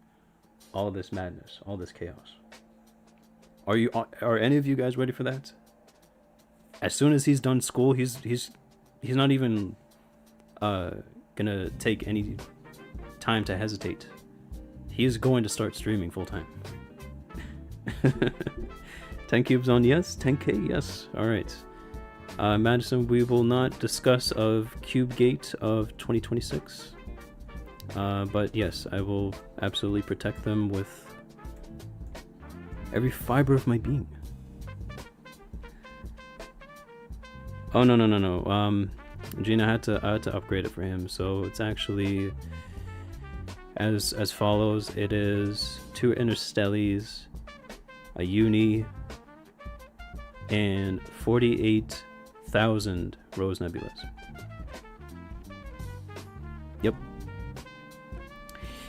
all this madness, all this chaos. Are any of you guys ready for that? As soon as he's done school, he's not even gonna take any time to hesitate. He's going to start streaming full time. 10 cubes on yes, 10k yes. All right. Madison, we will not discuss of Cube Gate of 2026. But yes, I will absolutely protect them with every fiber of my being. Oh no. Gina, I had to upgrade it for him, so it's actually as follows. It is 2 Interstellies, a uni, and 48,000 rose nebulas. Yep.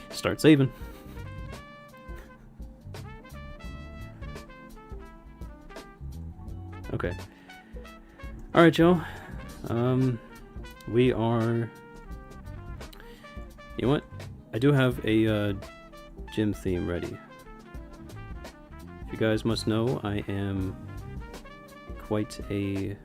Start saving. Okay. Alright, y'all. We are... You know what? I do have a gym theme ready. If you guys must know, I am quite a...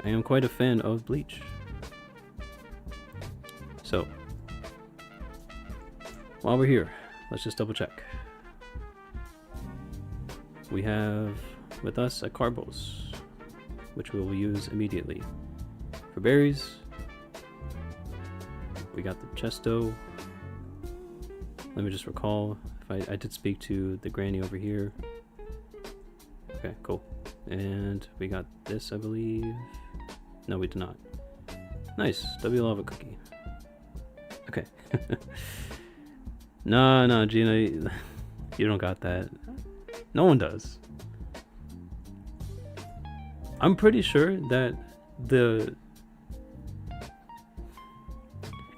I am quite a fan of Bleach. So, while we're here, let's just double check. We have with us a Carbos, which we will use immediately. For berries, we got the Chesto. Let me just recall if I did speak to the granny over here. Okay, cool. And we got this, I believe. No, we did not. Nice, W lava cookie. Okay. No, Gina, you don't got that. No one does. I'm pretty sure that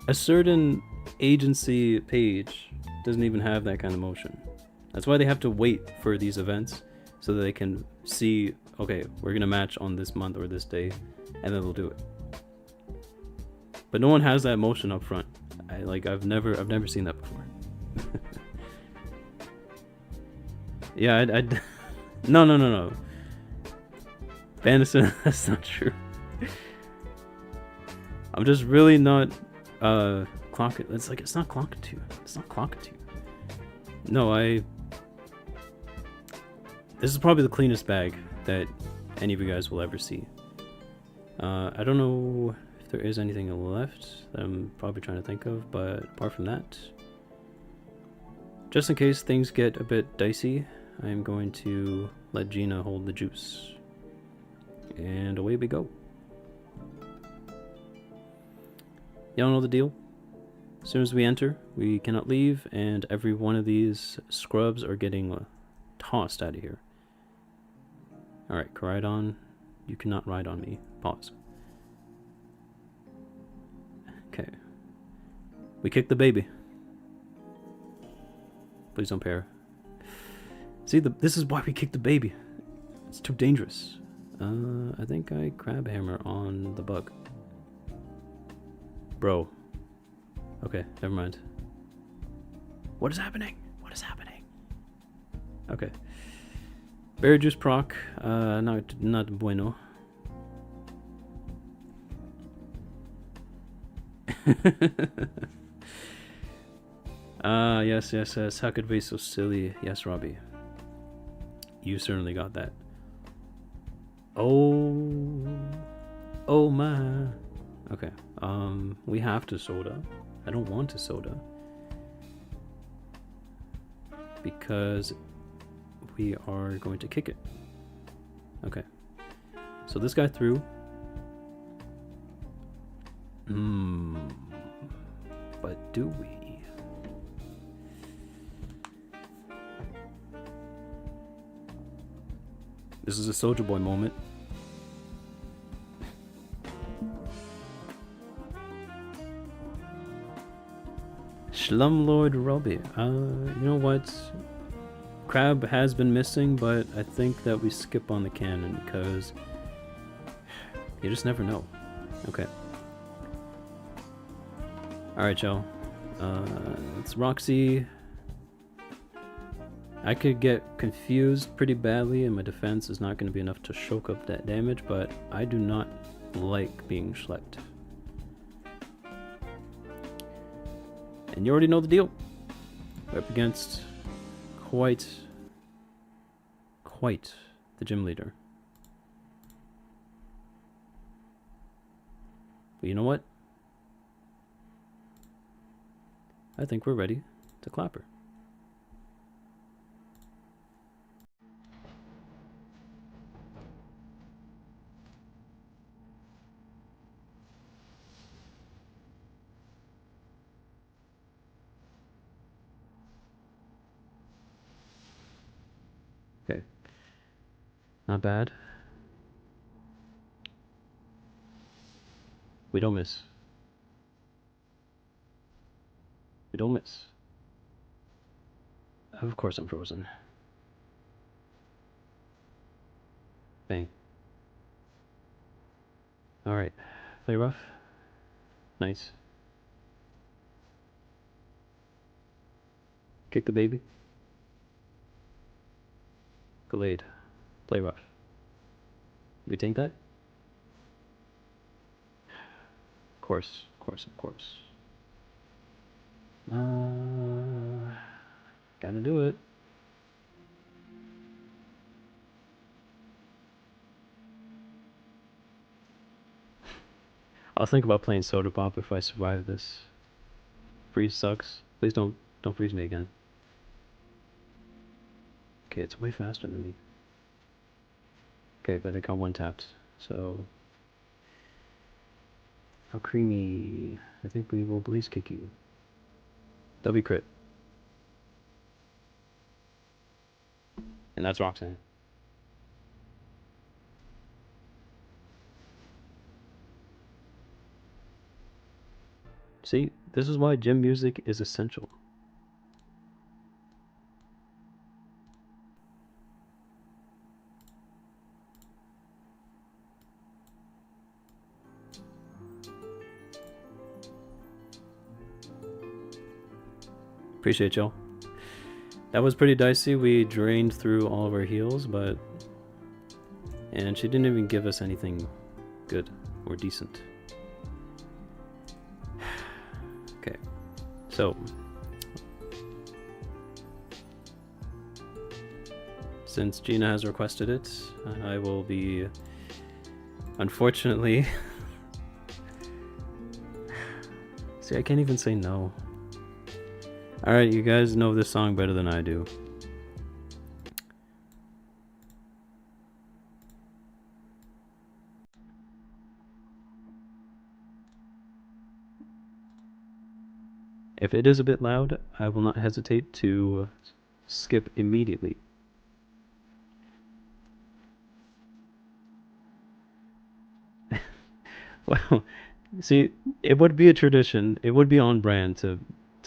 a certain agency page doesn't even have that kind of motion. That's why they have to wait for these events so that they can see, okay, we're gonna match on this month or this day, and then they'll do it. But no one has that motion up front. I've never seen that before. Yeah, no. Bandison, that's not true. I'm just really not clock. It's like it's not clock to. It's not clock to. No, this is probably the cleanest bag that any of you guys will ever see. I don't know if there is anything left that I'm probably trying to think of, but apart from that, just in case things get a bit dicey, I am going to let Gina hold the juice. And away we go. Y'all know the deal. As soon as we enter, we cannot leave, and every one of these scrubs are getting tossed out of here. Alright, Koraidon, you cannot ride on me. Pause. Okay. We kicked the baby. Please don't pair. See, this is why we kicked the baby. It's too dangerous. I think I crab hammer on the bug. Bro. Okay, never mind. What is happening? What is happening? Okay. Berry juice proc. Not bueno. Yes. How could it be so silly? Yes, Robbie. You certainly got that. Oh my. Okay. We have to soda. I don't want to soda. Because we are going to kick it. Okay. So this guy threw. But do we? This is a Soldier Boy moment. Slumlord Robbie. You know what? Crab has been missing, but I think that we skip on the cannon because you just never know. Okay. Alright, y'all. It's Roxy. I could get confused pretty badly, and my defense is not going to be enough to choke up that damage, but I do not like being schlepped. And you already know the deal. We're up against quite the gym leader. But you know what? I think we're ready to clap her. Not bad. We don't miss. We don't miss. Of course I'm frozen. Bang. Alright. Play rough. Nice. Kick the baby. Gallade. Play rough. We take that? Of course. Of course. Of course. Gotta do it. I'll think about playing Soda Pop if I survive this. Freeze sucks. Please don't freeze me again. Okay, it's way faster than me. Okay, but I got one tapped. So how creamy. I think we will please kick you. W crit. And that's Roxanne. See, this is why gym music is essential. Appreciate y'all. That was pretty dicey. We drained through all of our heals, but... And she didn't even give us anything good or decent. Okay, so... Since Gina has requested it, I will be... Unfortunately... See, I can't even say no. Alright, you guys know this song better than I do. If it is a bit loud, I will not hesitate to skip immediately. Well, see, it would be a tradition. It would be on brand to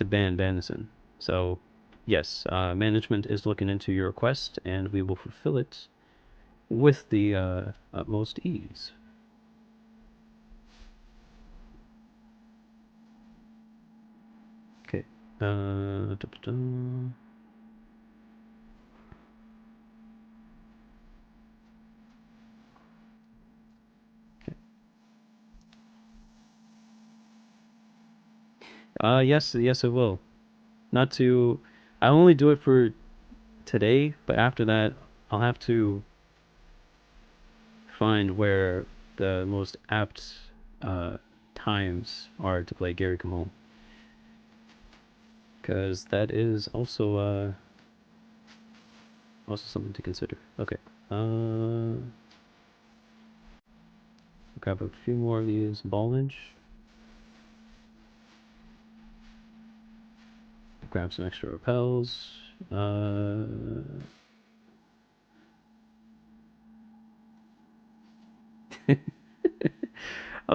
ban Bandison. So, yes, management is looking into your request, and we will fulfill it with the utmost ease. Okay. Yes, yes, it will. Not to. I only do it for today, but after that, I'll have to find where the most apt times are to play Gary Come Home. Because that is also something to consider. Okay. Grab a few more of these ballage. Grab some extra repels. I'm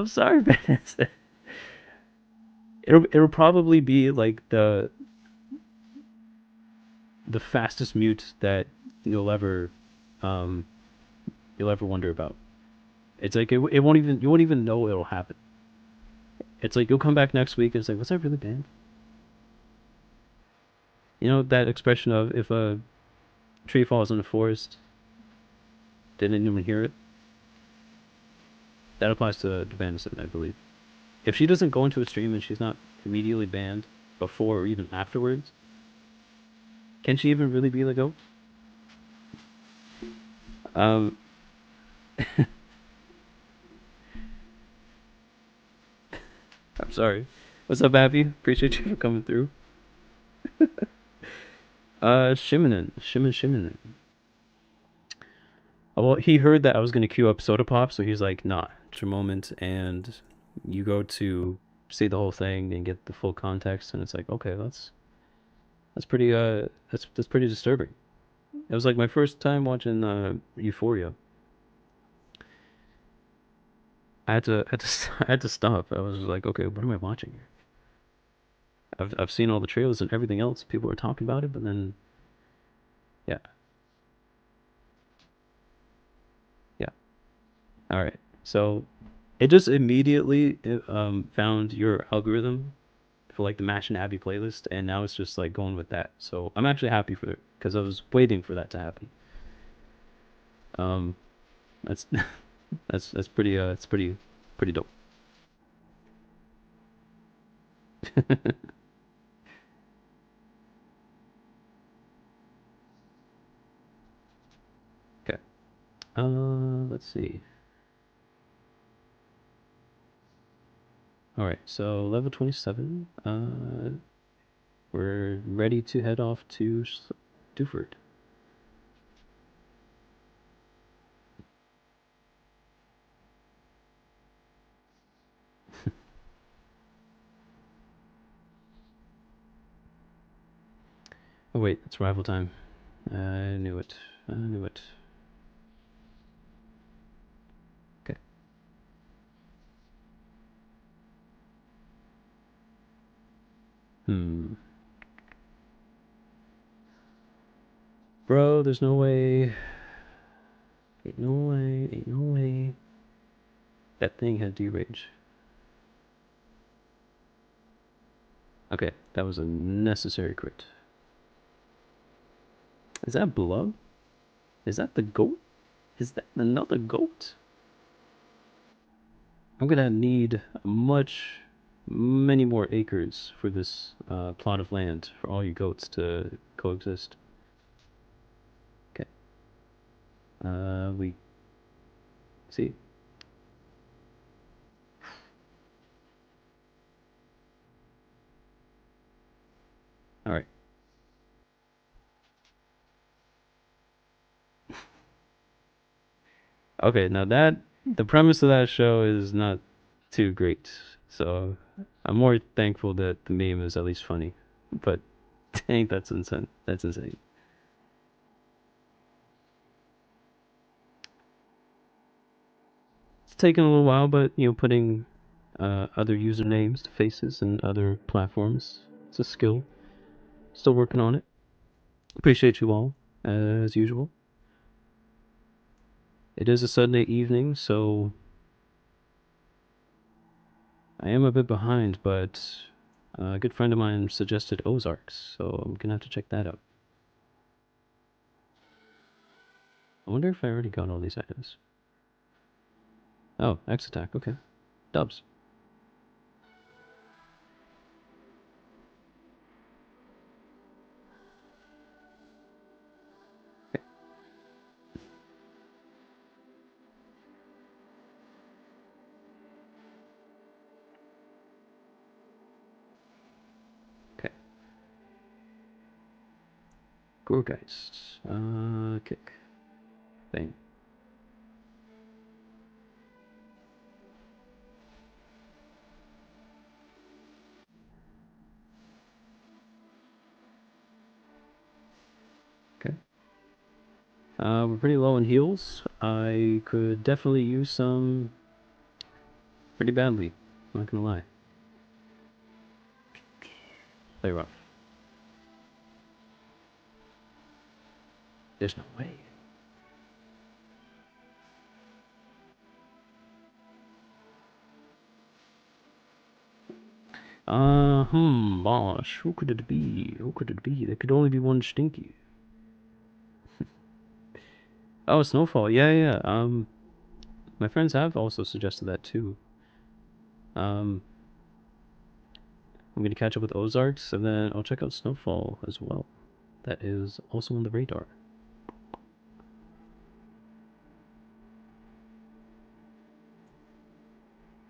sorry, Vanessa. It'll probably be like the fastest mute that you'll ever um you'll ever wonder about. It's like it won't even you won't even know it'll happen. It's like you'll come back next week and it's like, was that really bad? You know that expression of if a tree falls in the forest, didn't even hear it? That applies to Vanessa, I believe. If she doesn't go into a stream and she's not immediately banned before or even afterwards, can she even really be the GOAT? Um, I'm sorry. What's up, Abby? Appreciate you for coming through. Shimmin. Well, he heard that I was gonna queue up Soda Pop, so he's like, "Nah, it's your moment," and you go to see the whole thing and get the full context, and it's like, okay, that's pretty pretty disturbing. It was like my first time watching Euphoria. I had to stop. I was like, okay, what am I watching? I've seen all the trailers and everything else. People are talking about it, but then yeah, yeah. All right. So it just immediately found your algorithm for like the Mash and Abby playlist, and now it's just like going with that. So I'm actually happy for it because I was waiting for that to happen. Um, that's that's pretty it's pretty dope. Okay. Let's see. All right. So level 27. We're ready to head off to Duford. Oh wait, it's rival time. I knew it. I knew it. Okay. Hmm. Bro, there's no way. Ain't no way. Ain't no way. That thing had D-Rage. Okay, that was a necessary crit. Is that Blood? Is that the goat? Is that another goat? I'm gonna need many more acres for this plot of land for all you goats to coexist. Okay. We see. All right. Okay, now that the premise of that show is not too great, so I'm more thankful that the meme is at least funny. But dang, that's insane. That's insane. It's taken a little while, but putting other usernames to faces and other platforms, it's a skill. Still working on it. Appreciate you all as usual. It is a Sunday evening, so I am a bit behind, but a good friend of mine suggested Ozarks, so I'm gonna have to check that out. I wonder if I already got all these items. Oh, X attack. Okay. Dubs. Okay. Okay. Gorgeist. Kick. Thing. Okay. We're pretty low on heals. I could definitely use some pretty badly. I'm not gonna lie. Play rough. There's no way. Bosh. Who could it be? Who could it be? There could only be one Stinky. Oh, Snowfall. Yeah, yeah. My friends have also suggested that too. Um, I'm gonna catch up with Ozarks, and then I'll check out Snowfall as well. That is also on the radar.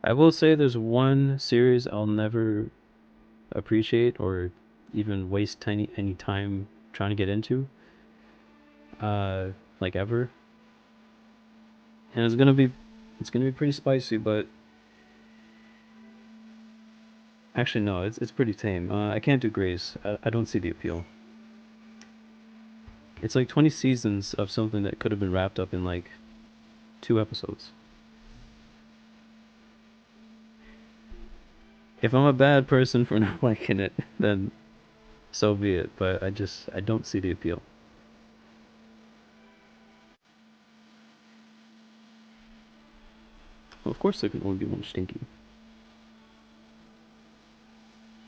I will say there's one series I'll never appreciate or even waste any time trying to get into, uh, like ever. And it's gonna be pretty spicy, but actually no, it's pretty tame. I can't do Grace. I don't see the appeal. It's like 20 seasons of something that could have been wrapped up in like 2 episodes. If I'm a bad person for not liking it, then so be it. But I don't see the appeal. Well, of course, there can only be one stinky.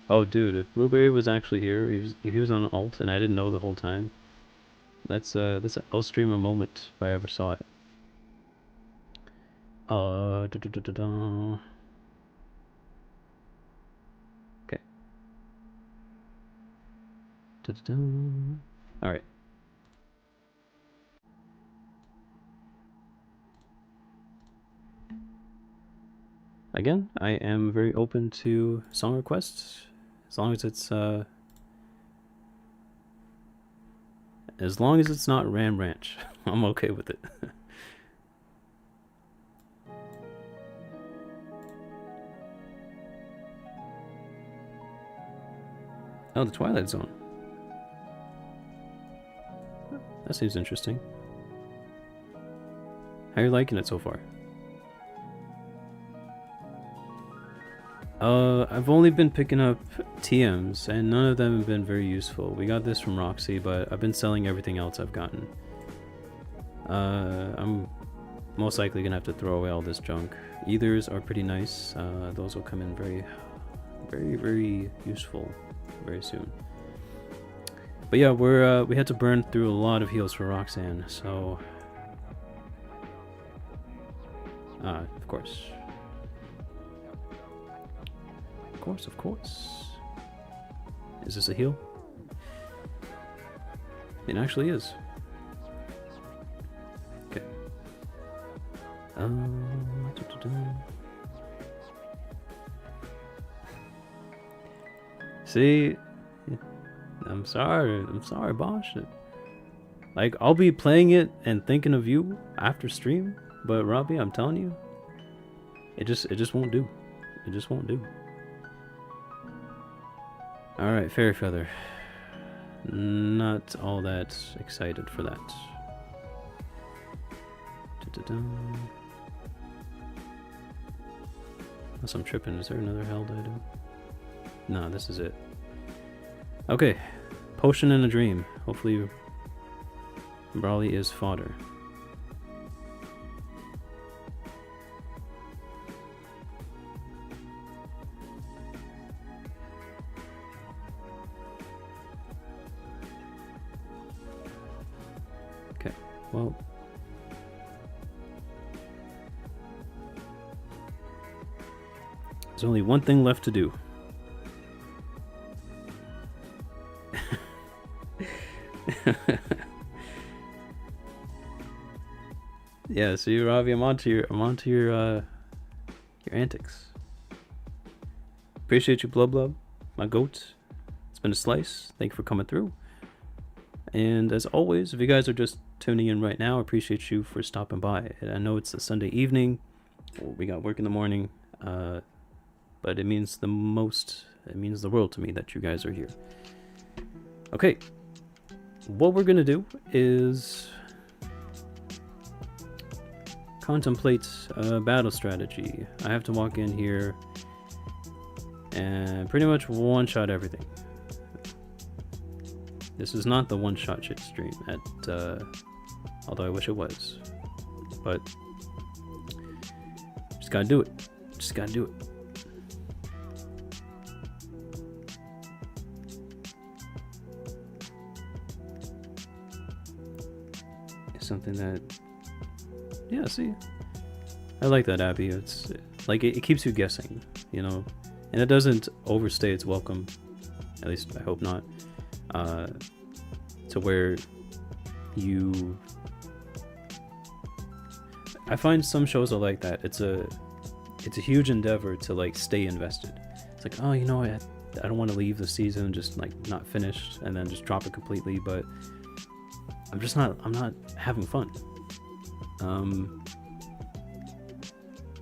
Oh, dude, if Blueberry was actually here, if he was on alt, and I didn't know the whole time. That's an L-streamer moment if I ever saw it. Da, da, da, da, da. Okay. Da, da, da. All right. Again, I am very open to song requests, as long as it's not Ram Ranch. I'm okay with it. Oh, the Twilight Zone. That seems interesting. How are you liking it so far? I've only been picking up TMs, and none of them have been very useful. We got this from Roxy, but I've been selling everything else I've gotten. I'm most likely gonna have to throw away all this junk. Ethers are pretty nice. Those will come in very, very, very useful very soon. But yeah, we had to burn through a lot of heals for Roxanne, so of course. Of course. Is this a heal? It actually is. Okay. See, I'm sorry, Bosch. Like, I'll be playing it and thinking of you after stream, but Robbie, I'm telling you, it just won't do. It just won't do. Alright, Fairy Feather. Not all that excited for that. Unless I'm tripping, is there another held item? No, this is it. Okay, Potion in a Dream. Hopefully Brawly is fodder. Well, there's only one thing left to do. Yeah, see, Ravi, I'm onto your antics. Appreciate you, Blub Blub, my goat. It's been a slice. Thank you for coming through. And as always, if you guys are just tuning in right now, I appreciate you for stopping by. I know it's a Sunday evening. We got work in the morning, but it means the world to me that you guys are here. Okay, what we're gonna do is contemplate a battle strategy. I have to walk in here and pretty much one-shot everything. This is not the one-shot shit stream, although I wish it was. But just gotta do it. Just gotta do it. It's something that, yeah, see, I like that, Abby. It's like it keeps you guessing, you know, and it doesn't overstay its welcome. At least I hope not. To where you, I find some shows are like that. It's a huge endeavor to like stay invested. It's like, oh, you know, I don't want to leave the season just like not finished and then just drop it completely, but I'm not having fun.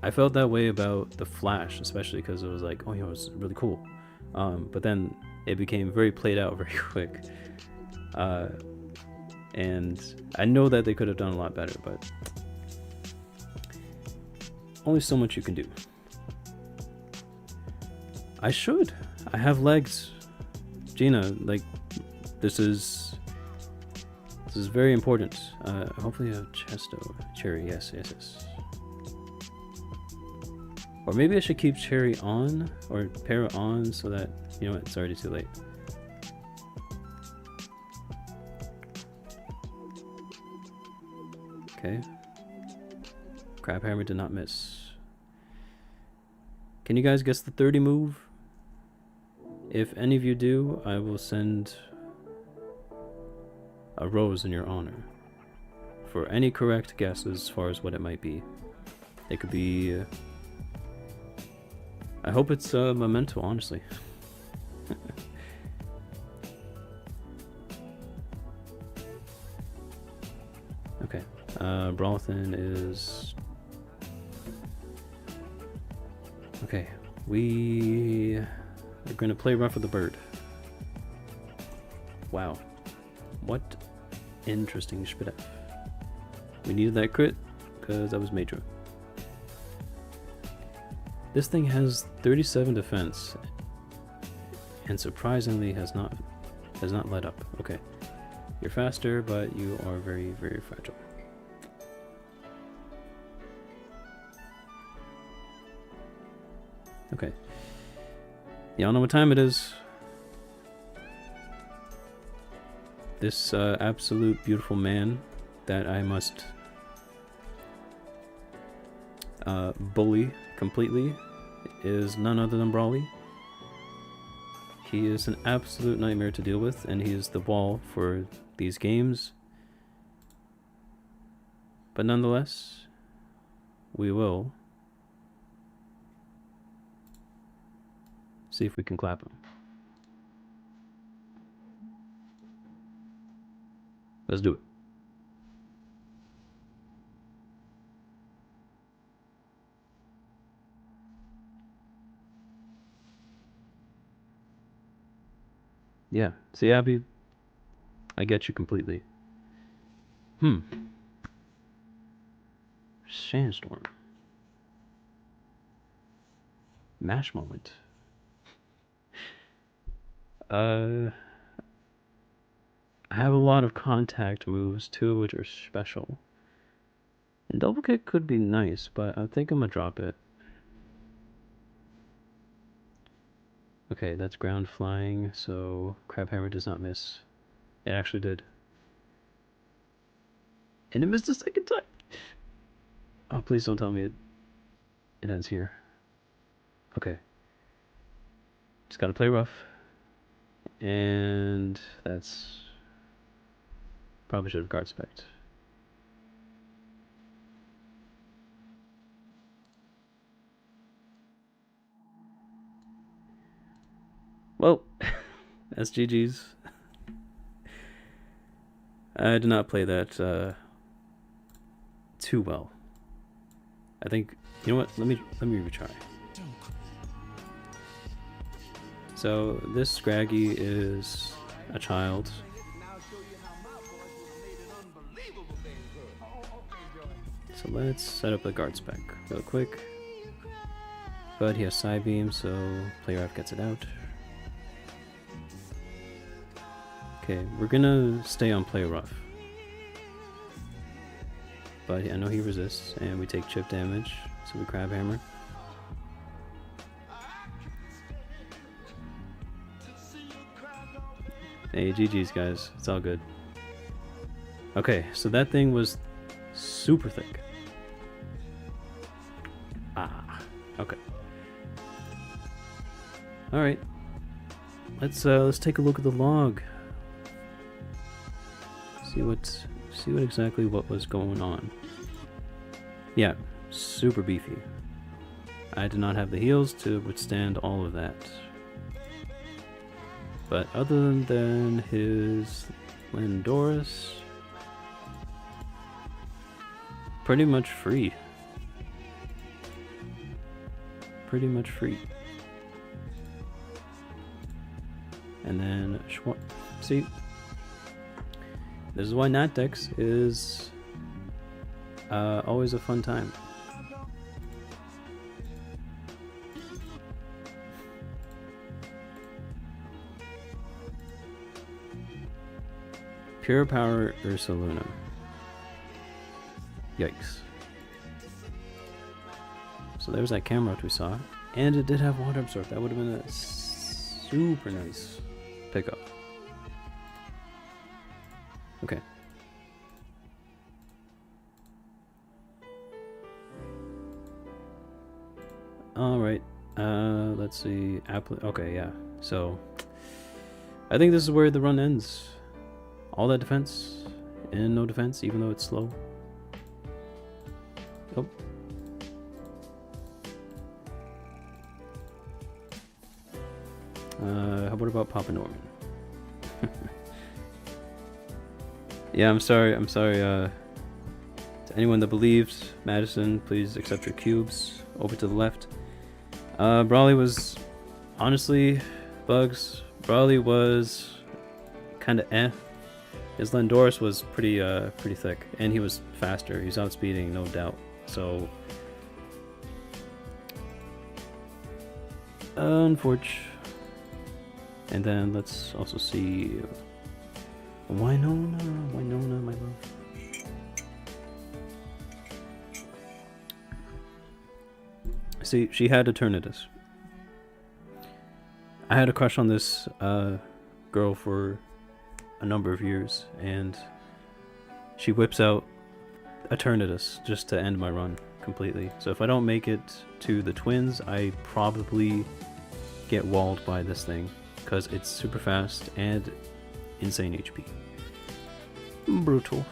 I felt that way about The Flash, especially because it was like, oh, you know, it's really cool. But then it became very played out very quick. And I know that they could have done a lot better, but only so much you can do. I should. I have legs. Gina, like, this is very important. Hopefully a Chesto. Cherry, yes. Or maybe I should keep Cherry on, or pair it on so that, you know what, it's already too late. Okay. Crabhammer did not miss. Can you guys guess the 30 move? If any of you do, I will send a rose in your honor for any correct guess as far as what it might be. It could be... I hope it's a memento, honestly. Okay. Brawlthin is... Okay. We are going to play rough with the bird. Wow. What interesting shit. We needed that crit because that was major. This thing has 37 defense and surprisingly has not let up. Okay. You're faster, but you are very, very fragile. Okay. Y'all know what time it is. This absolute beautiful man that I must bully completely is none other than Brawly. He is an absolute nightmare to deal with, and he is the wall for these games. But nonetheless, we will see if we can clap him. Let's do it. Yeah, see, Abby, I get you completely. Sandstorm. Mash moment. I have a lot of contact moves, two of which are special. And double kick could be nice, but I think I'm gonna drop it. Okay, that's ground flying, so Crabhammer does not miss. It actually did. And it missed a second time! Oh, please don't tell me it ends here. Okay. Just gotta play rough. And that's... Probably should have guard spec'd. Well, that's GG's. I did not play that too well. I think, you know what? Let me retry. So this Scraggy is a child. So let's set up a guard spec real quick. But he has side beam, so player F gets it out. Okay, we're gonna stay on play rough. But I know he resists, and we take chip damage, so we Crabhammer. Hey, GG's guys, it's all good. Okay, so that thing was super thick. Okay. All right. Let's take a look at the log. See what exactly what was going on. Yeah, super beefy. I did not have the heals to withstand all of that. But other than his Lindoris, pretty much free. Pretty much free. And then see, This is why NatDex is always a fun time. Pure Power Ursaluna. Yikes. So there's that camera we saw. And it did have water absorb. That would have been a super nice pickup. Okay. Alright. Let's see. Okay, yeah. So I think this is where the run ends. All that defense and no defense, even though it's slow. Oh. What about Papa Norman? Yeah, I'm sorry, to anyone that believes Madison, please accept your cubes. Over to the left. Brawly was, honestly, Bugs, Brawly was kinda eh. His Lendoris was pretty thick, and he was faster. He's outspeeding, no doubt. So, unfortunate. And then let's also see Winona, my love. See, she had Eternatus. I had a crush on this girl for a number of years, and she whips out Eternatus just to end my run completely. So if I don't make it to the twins, I probably get walled by this thing, because it's super fast and insane HP. Brutal.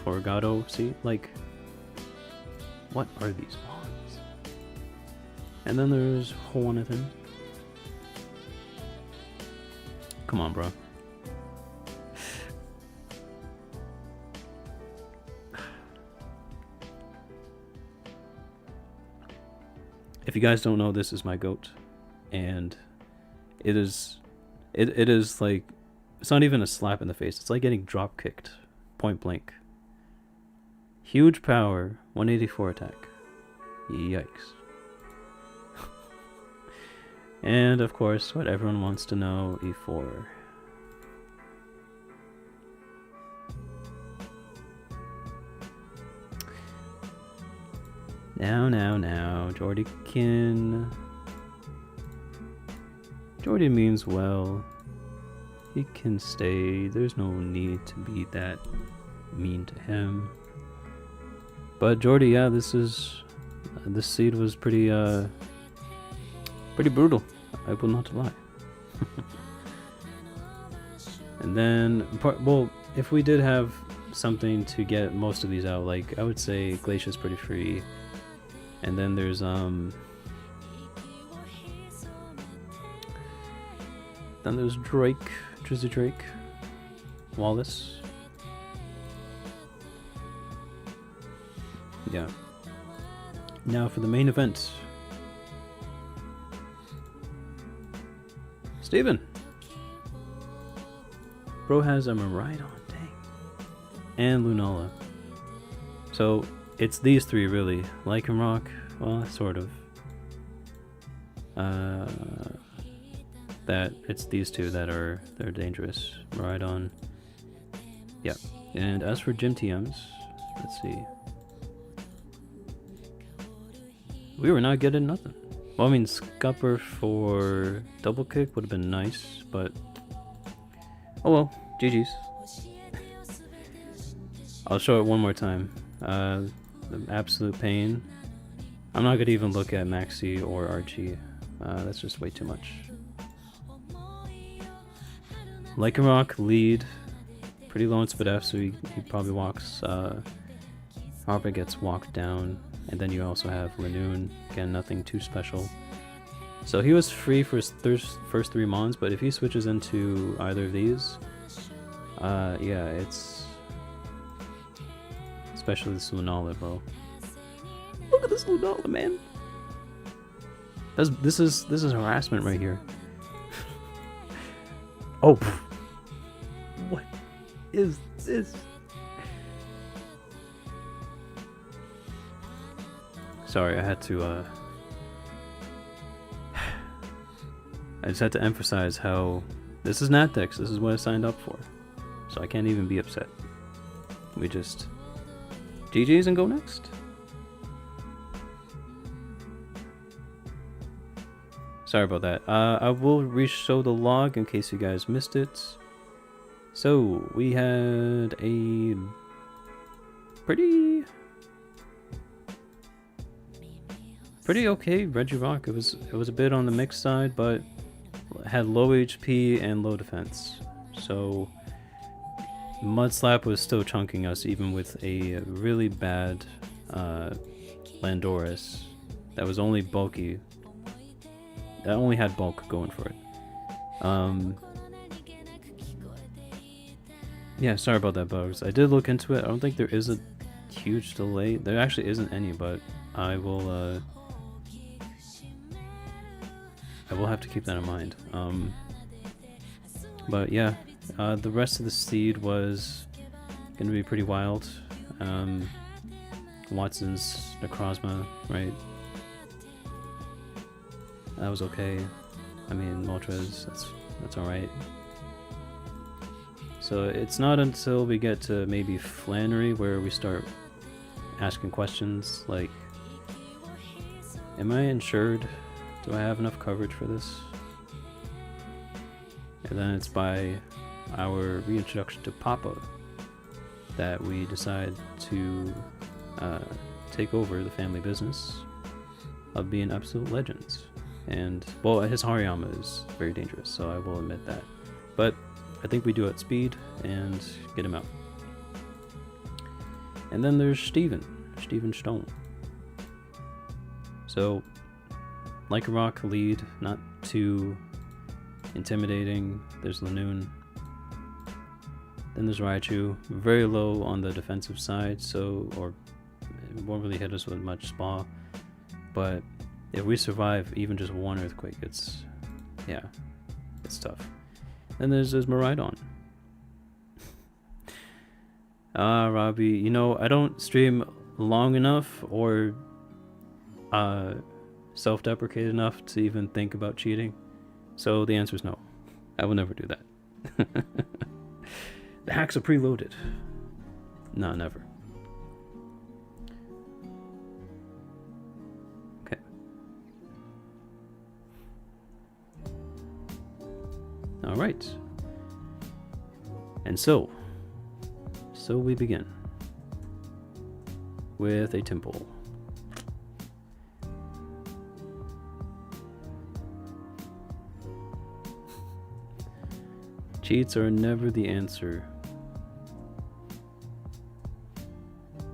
Forgado, see? Like, what are these mons? And then there's Hornathan. Come on, bro. If you guys don't know, this is my goat, and it is like, it's not even a slap in the face. It's like getting drop kicked, point blank. Huge power, 184 attack. Yikes. And of course, what everyone wants to know, E4. Now, Jordykin. Jordy means well. He can stay. There's no need to be that mean to him. But Jordy, yeah, this seed was pretty brutal. I will not lie. And then, well, if we did have something to get most of these out, like I would say Glacia's pretty free. And then there's Drake, Drizzy Drake, Wallace. Yeah. Now for the main event. Steven! Bro has a Miraidon, dang. And Lunala. So, it's these three really. Lycanroc, well, sort of. That it's these two that they're dangerous. Miraidon. Yeah. And as for gym TMs, let's see. We were not getting nothing. Well, I mean, Scupper for double kick would have been nice, but oh well, GG's. I'll show it one more time. The absolute pain. I'm not gonna even look at Maxi or Archie. That's just way too much. Lycanroc lead, pretty low in Spit F, so he probably walks. Harper gets walked down, and then you also have Lanoon. Again, nothing too special. So he was free for his first three mons, but if he switches into either of these, yeah, it's especially this Lunala, bro. Look at this Lunala, man. This is harassment right here. Oh, what? is this? Sorry, I had to, I just had to emphasize how this is NatDex. This is what I signed up for. So I can't even be upset. We just GG's and go next. Sorry about that. I will re-show the log in case you guys missed it. So we had a pretty okay Regirock. It was a bit on the mixed side, but had low HP and low defense. So Mudslap was still chunking us even with a really bad Landorus that was only bulky. That only had bulk going for it. Yeah, sorry about that, Bugs. I did look into it. I don't think there is a huge delay. There actually isn't any, but I will have to keep that in mind. But yeah, the rest of the seed was gonna be pretty wild. Watson's Necrozma, right? That was okay. I mean, Moltres, that's alright. So it's not until we get to maybe Flannery where we start asking questions like, am I insured? Do I have enough coverage for this? And then it's by our reintroduction to Papa that we decide to take over the family business of being absolute legends. And, well, his Hariyama is very dangerous, so I will admit that. But I think we do it at speed and get him out. And then there's Steven Stone. So, like a rock lead, not too intimidating. There's Lanoon. Then there's Raichu, very low on the defensive side, so, or it won't really hit us with much spa. But if we survive even just one earthquake, it's tough. Then there's Miraidon. Robbie, you know, I don't stream long enough or self-deprecate enough to even think about cheating. So the answer is no. I will never do that. The hacks are preloaded. No, never. Okay. Alright. And so we begin with a temple. Cheats are never the answer.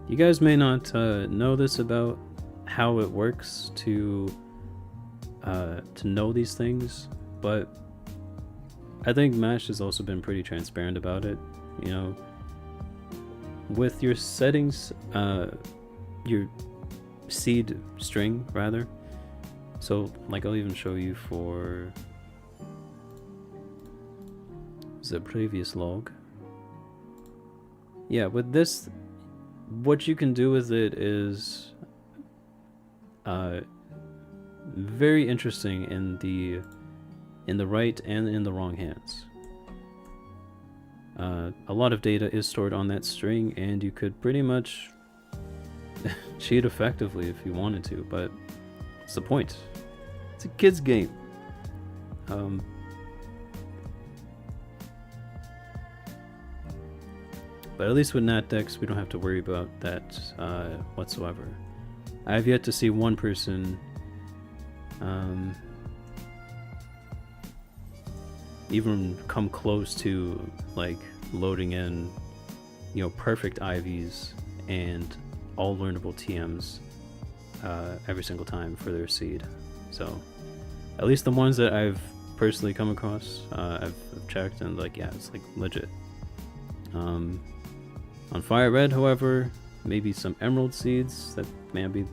You guys may not know this about how it works to know these things, but I think Mash has also been pretty transparent about it. You know, with your settings, your seed string rather. So, like, I'll even show you for the previous log. Yeah, with this, what you can do with it is very interesting in the right and in the wrong hands. A lot of data is stored on that string, and you could pretty much cheat effectively if you wanted to, but what's the point? It's a kid's game. But at least with NatDex, we don't have to worry about that whatsoever. I have yet to see one person even come close to like loading in, you know, perfect IVs and all learnable TMs every single time for their seed. So at least the ones that I've personally come across, I've checked and like, yeah, it's like legit. On Fire Red, however, maybe some Emerald seeds that may be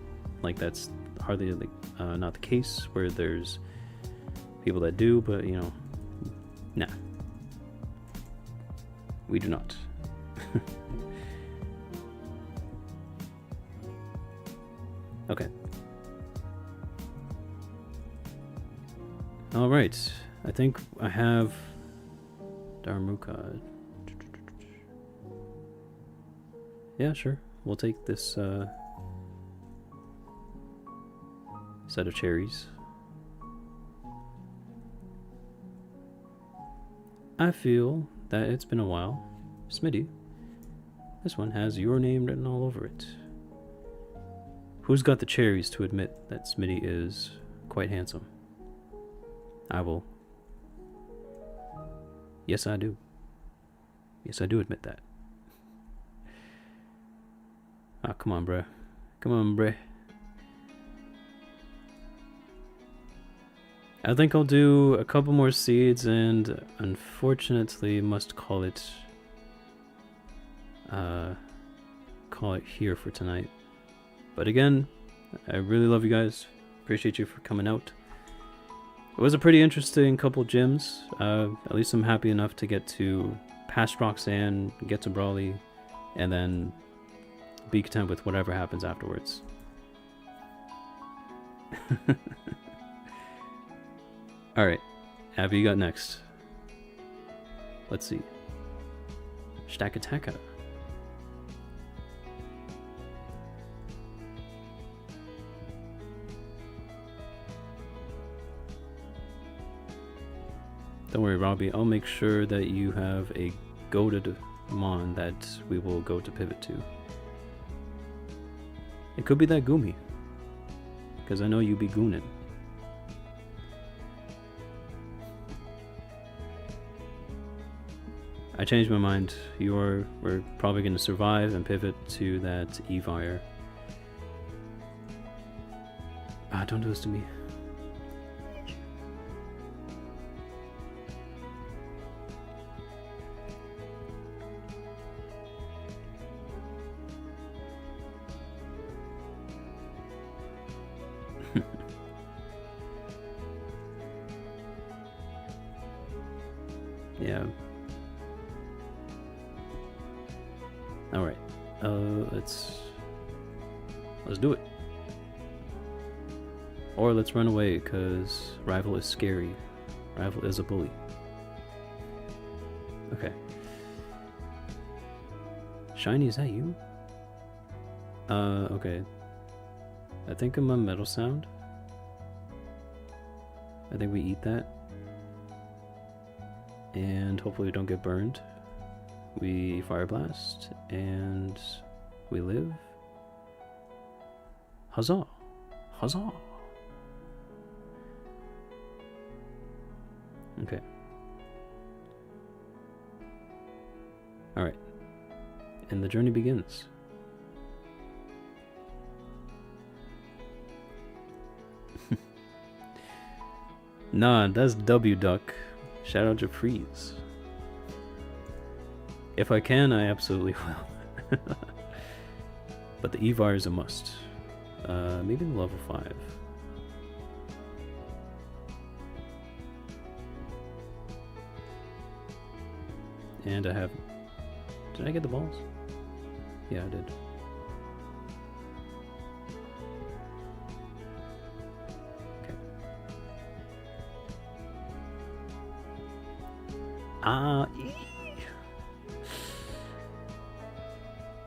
like, that's hardly like, not the case, where there's people that do, but you know, nah, we do not. Okay. Alright. I think I have Darmuka. Yeah, sure. We'll take this set of cherries. I feel that it's been a while. Smitty, this one has your name written all over it. Who's got the cherries to admit that Smitty is quite handsome? I will. Yes, I do. Yes, I do admit that. Ah, come on, bruh. Come on, bruh. I think I'll do a couple more seeds and unfortunately must call it here for tonight. But again, I really love you guys. Appreciate you for coming out. It was a pretty interesting couple gyms. At least I'm happy enough to get to past Roxanne, get to Brawley, and then be content with whatever happens afterwards. Alright, Abby, you got next. Let's see. Stakataka. Don't worry, Robbie. I'll make sure that you have a goated mon that we will go to pivot to. It could be that Gumi, because I know you be gooning. I changed my mind. We're probably going to survive and pivot to that Evire. Ah, don't do this to me. Yeah. All right. Let's do it. Or let's run away, cause rival is scary. Rival is a bully. Okay. Shiny, is that you? Okay. I think I'm a metal sound. I think we eat that. And hopefully we don't get burned. We fire blast and we live. Huzzah! Huzzah! Okay. Alright. And the journey begins. Nah, that's W Duck. Shout out to Freeze. If I can, I absolutely will. But the Evire is a must. Maybe the level 5. And I have... Did I get the balls? Yeah, I did. Okay.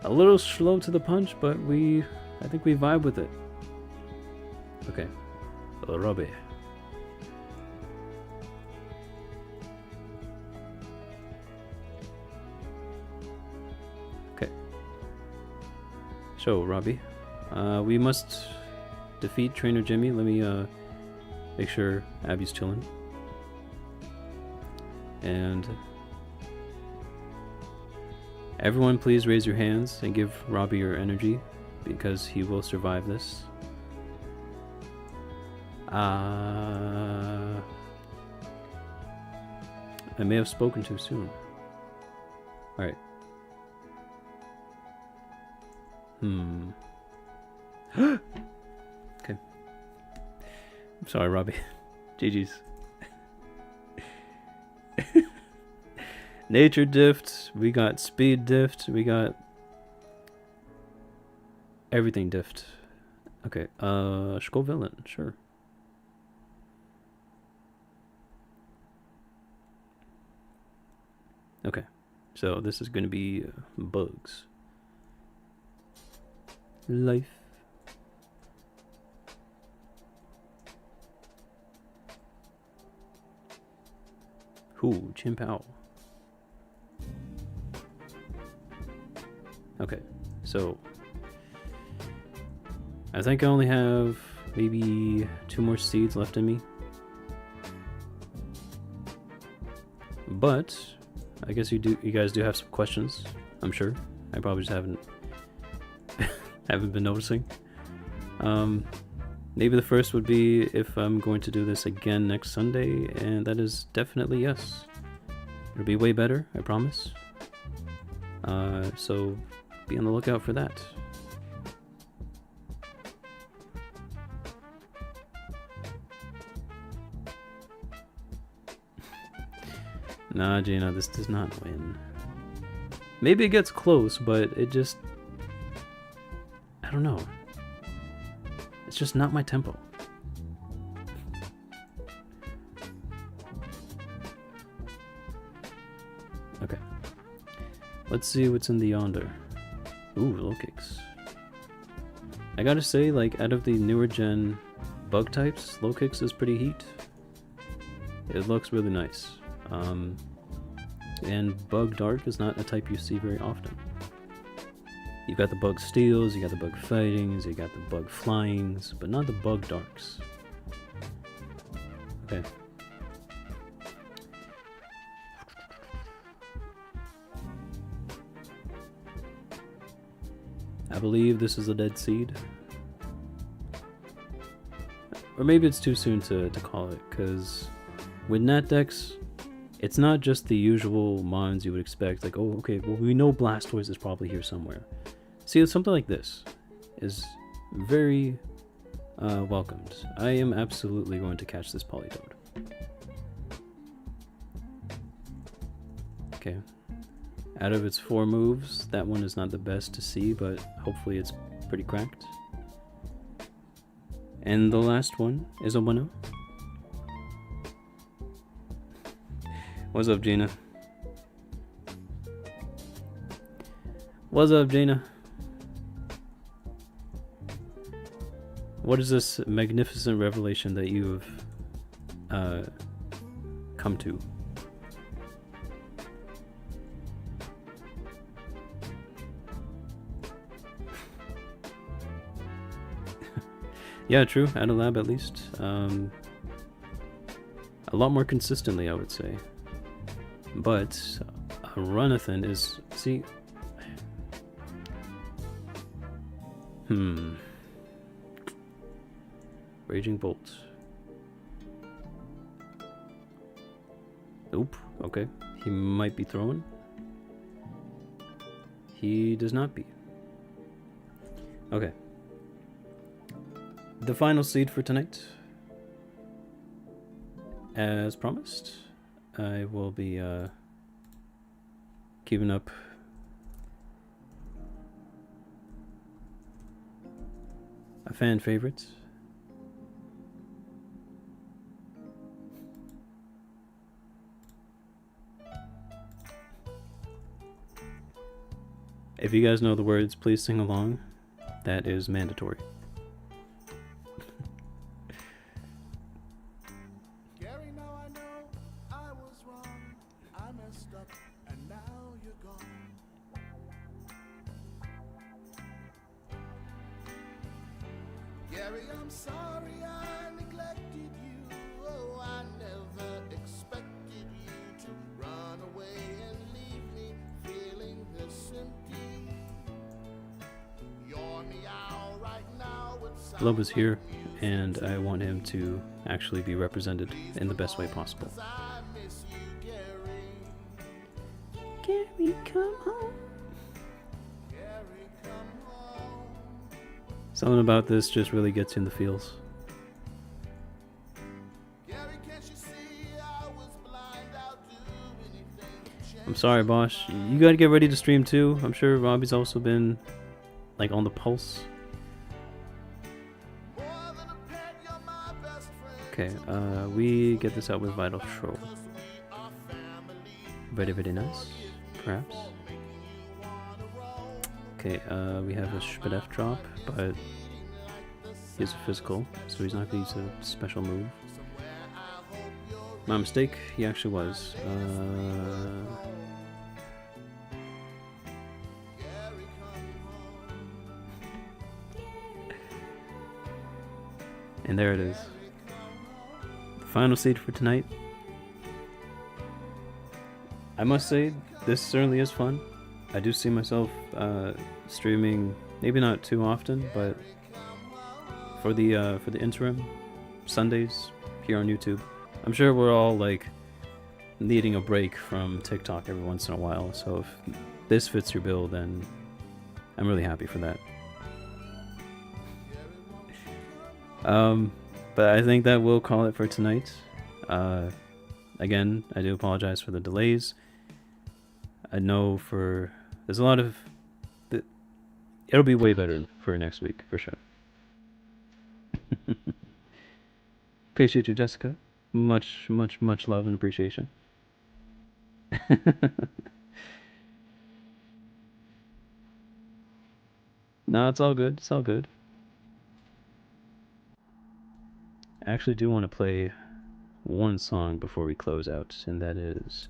A little slow to the punch, but I think we vibe with it. Okay. Robbie. Okay. So, Robbie, we must defeat Trainer Jimmy. Let me make sure Abby's chilling. And everyone, please raise your hands and give Robbie your energy, because he will survive this. I may have spoken too soon. Alright. Okay. I'm sorry, Robbie. GG's. Nature Dift, we got Speed Dift, we got everything Dift. Okay, Scovillin, sure. Okay, so this is going to be bugs. Life. Ooh, Chimpao. Okay, so I think I only have maybe 2 more seeds left in me. But I guess you guys do have some questions, I'm sure. I probably just haven't been noticing. Maybe the first would be if I'm going to do this again next Sunday, and that is definitely yes. It'll be way better, I promise. So be on the lookout for that. Nah, Gina, this does not win. Maybe it gets close, but it just... I don't know. It's just not my tempo. Okay. Let's see what's in the yonder. Ooh, low kicks. I gotta say, like, out of the newer gen bug types, low kicks is pretty heat. It looks really nice. And bug dark is not a type you see very often. You got the bug steals, you got the bug fightings, you got the bug flyings, but not the bug darks. Okay. I believe this is a dead seed. Or maybe it's too soon to call it, because with NatDex, it's not just the usual mons you would expect, like, oh, okay, well, we know Blastoise is probably here somewhere. See, something like this is very welcomed. I am absolutely going to catch this Politoed. Okay. Out of its 4 moves, that one is not the best to see, but hopefully it's pretty cracked. And the last one is a Bueno. What's up, Gina? What's up, Gina? What is this magnificent revelation that you have come to? Yeah, true. At a lab, at least. A lot more consistently, I would say. But a Runathan is... See... Raging Bolt. Nope. Okay. He might be throwing. He does not be. Okay. The final seed for tonight. As promised, I will be keeping up a fan favorite. If you guys know the words, please sing along. That is mandatory. Love is here, and I want him to actually be represented in the best way possible. Gary, come home. Something about this just really gets you in the feels. I'm I'm sorry, Bosch. You gotta get ready to stream too. I'm sure Robbie's also been like on the pulse. Okay, we get this out with Vital Troll. Very, very nice, perhaps. Okay, we have a Shpedef drop, but he has a physical, so he's not going to use a special move. My mistake, he actually was. And there it is. The final seed for tonight. I must say, this certainly is fun. I do see myself streaming, maybe not too often, but for the interim Sundays here on YouTube. I'm sure we're all like needing a break from TikTok every once in a while, so if this fits your bill, then I'm really happy for that. But I think that will call it for tonight. Again, I do apologize for the delays. I know there's a lot of... It'll be way better for next week, for sure. Appreciate you, Jessica. Much, much, much love and appreciation. No, it's all good. It's all good. I actually do want to play one song before we close out, and that is...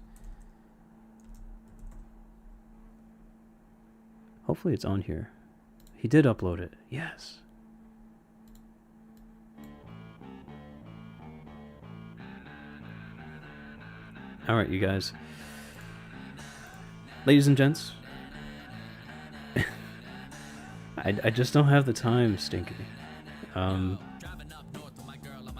Hopefully it's on here. He did upload it. Yes. Alright, you guys. Ladies and gents. I just don't have the time, Stinky.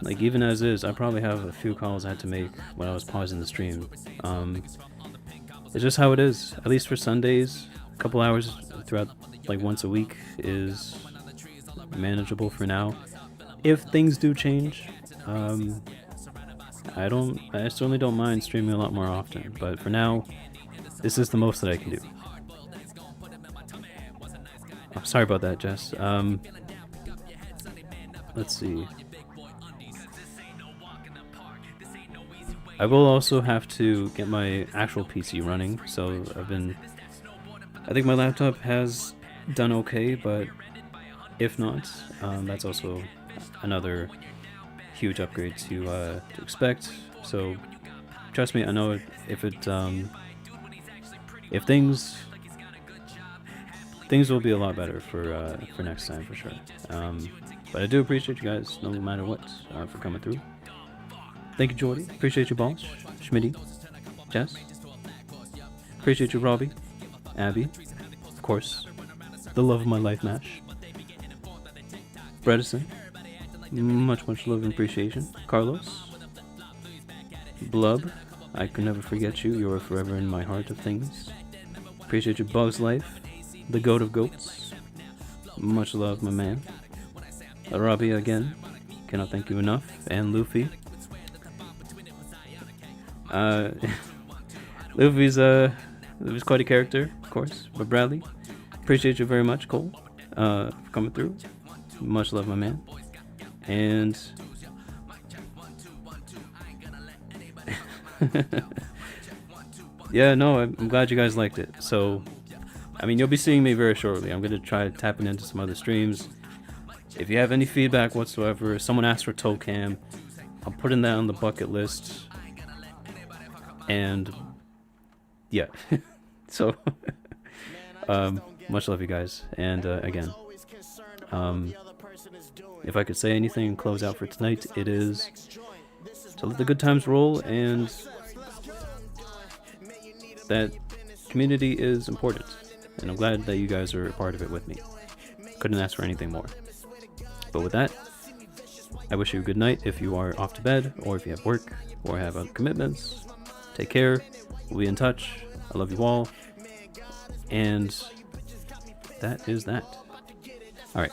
Like, even as is, I probably have a few calls I had to make when I was pausing the stream. It's just how it is. At least for Sundays, a couple hours throughout, like, once a week is manageable for now. If things do change, I certainly don't mind streaming a lot more often, but for now, this is the most that I can do. Oh, sorry about that, Jess. Let's see. I will also have to get my actual PC running, so I think my laptop has done okay, but if not, that's also another huge upgrade to expect. So trust me, I know if things will be a lot better for next time for sure. But I do appreciate you guys no matter what for coming through. Thank you, Jordy. Appreciate you, Boss, Schmitty, Jess. Appreciate you, Robbie, Abby, of course, the love of my life, Mash, Bredesen. Much love and appreciation. Carlos. Blub. I can never forget you. You are forever in my heart of things. Appreciate you, Bug's Life. The goat of goats. Much love, my man. Robbie again. Cannot thank you enough. And Luffy. Luffy's quite a character, of course. But Bradley. Appreciate you very much, Cole. For coming through. Much love, my man. And yeah, no, I'm glad you guys liked it. So, I mean, you'll be seeing me very shortly. I'm gonna try tapping into some other streams. If you have any feedback whatsoever, someone asked for Tocam, I'm putting that on the bucket list. And yeah, so much love, you guys. And again, if I could say anything and close out for tonight, it is to let the good times roll, and that community is important. And I'm glad that you guys are a part of it with me. Couldn't ask for anything more. But with that, I wish you a good night if you are off to bed, or if you have work, or have other commitments. Take care. We'll be in touch. I love you all. And that is that. Alright.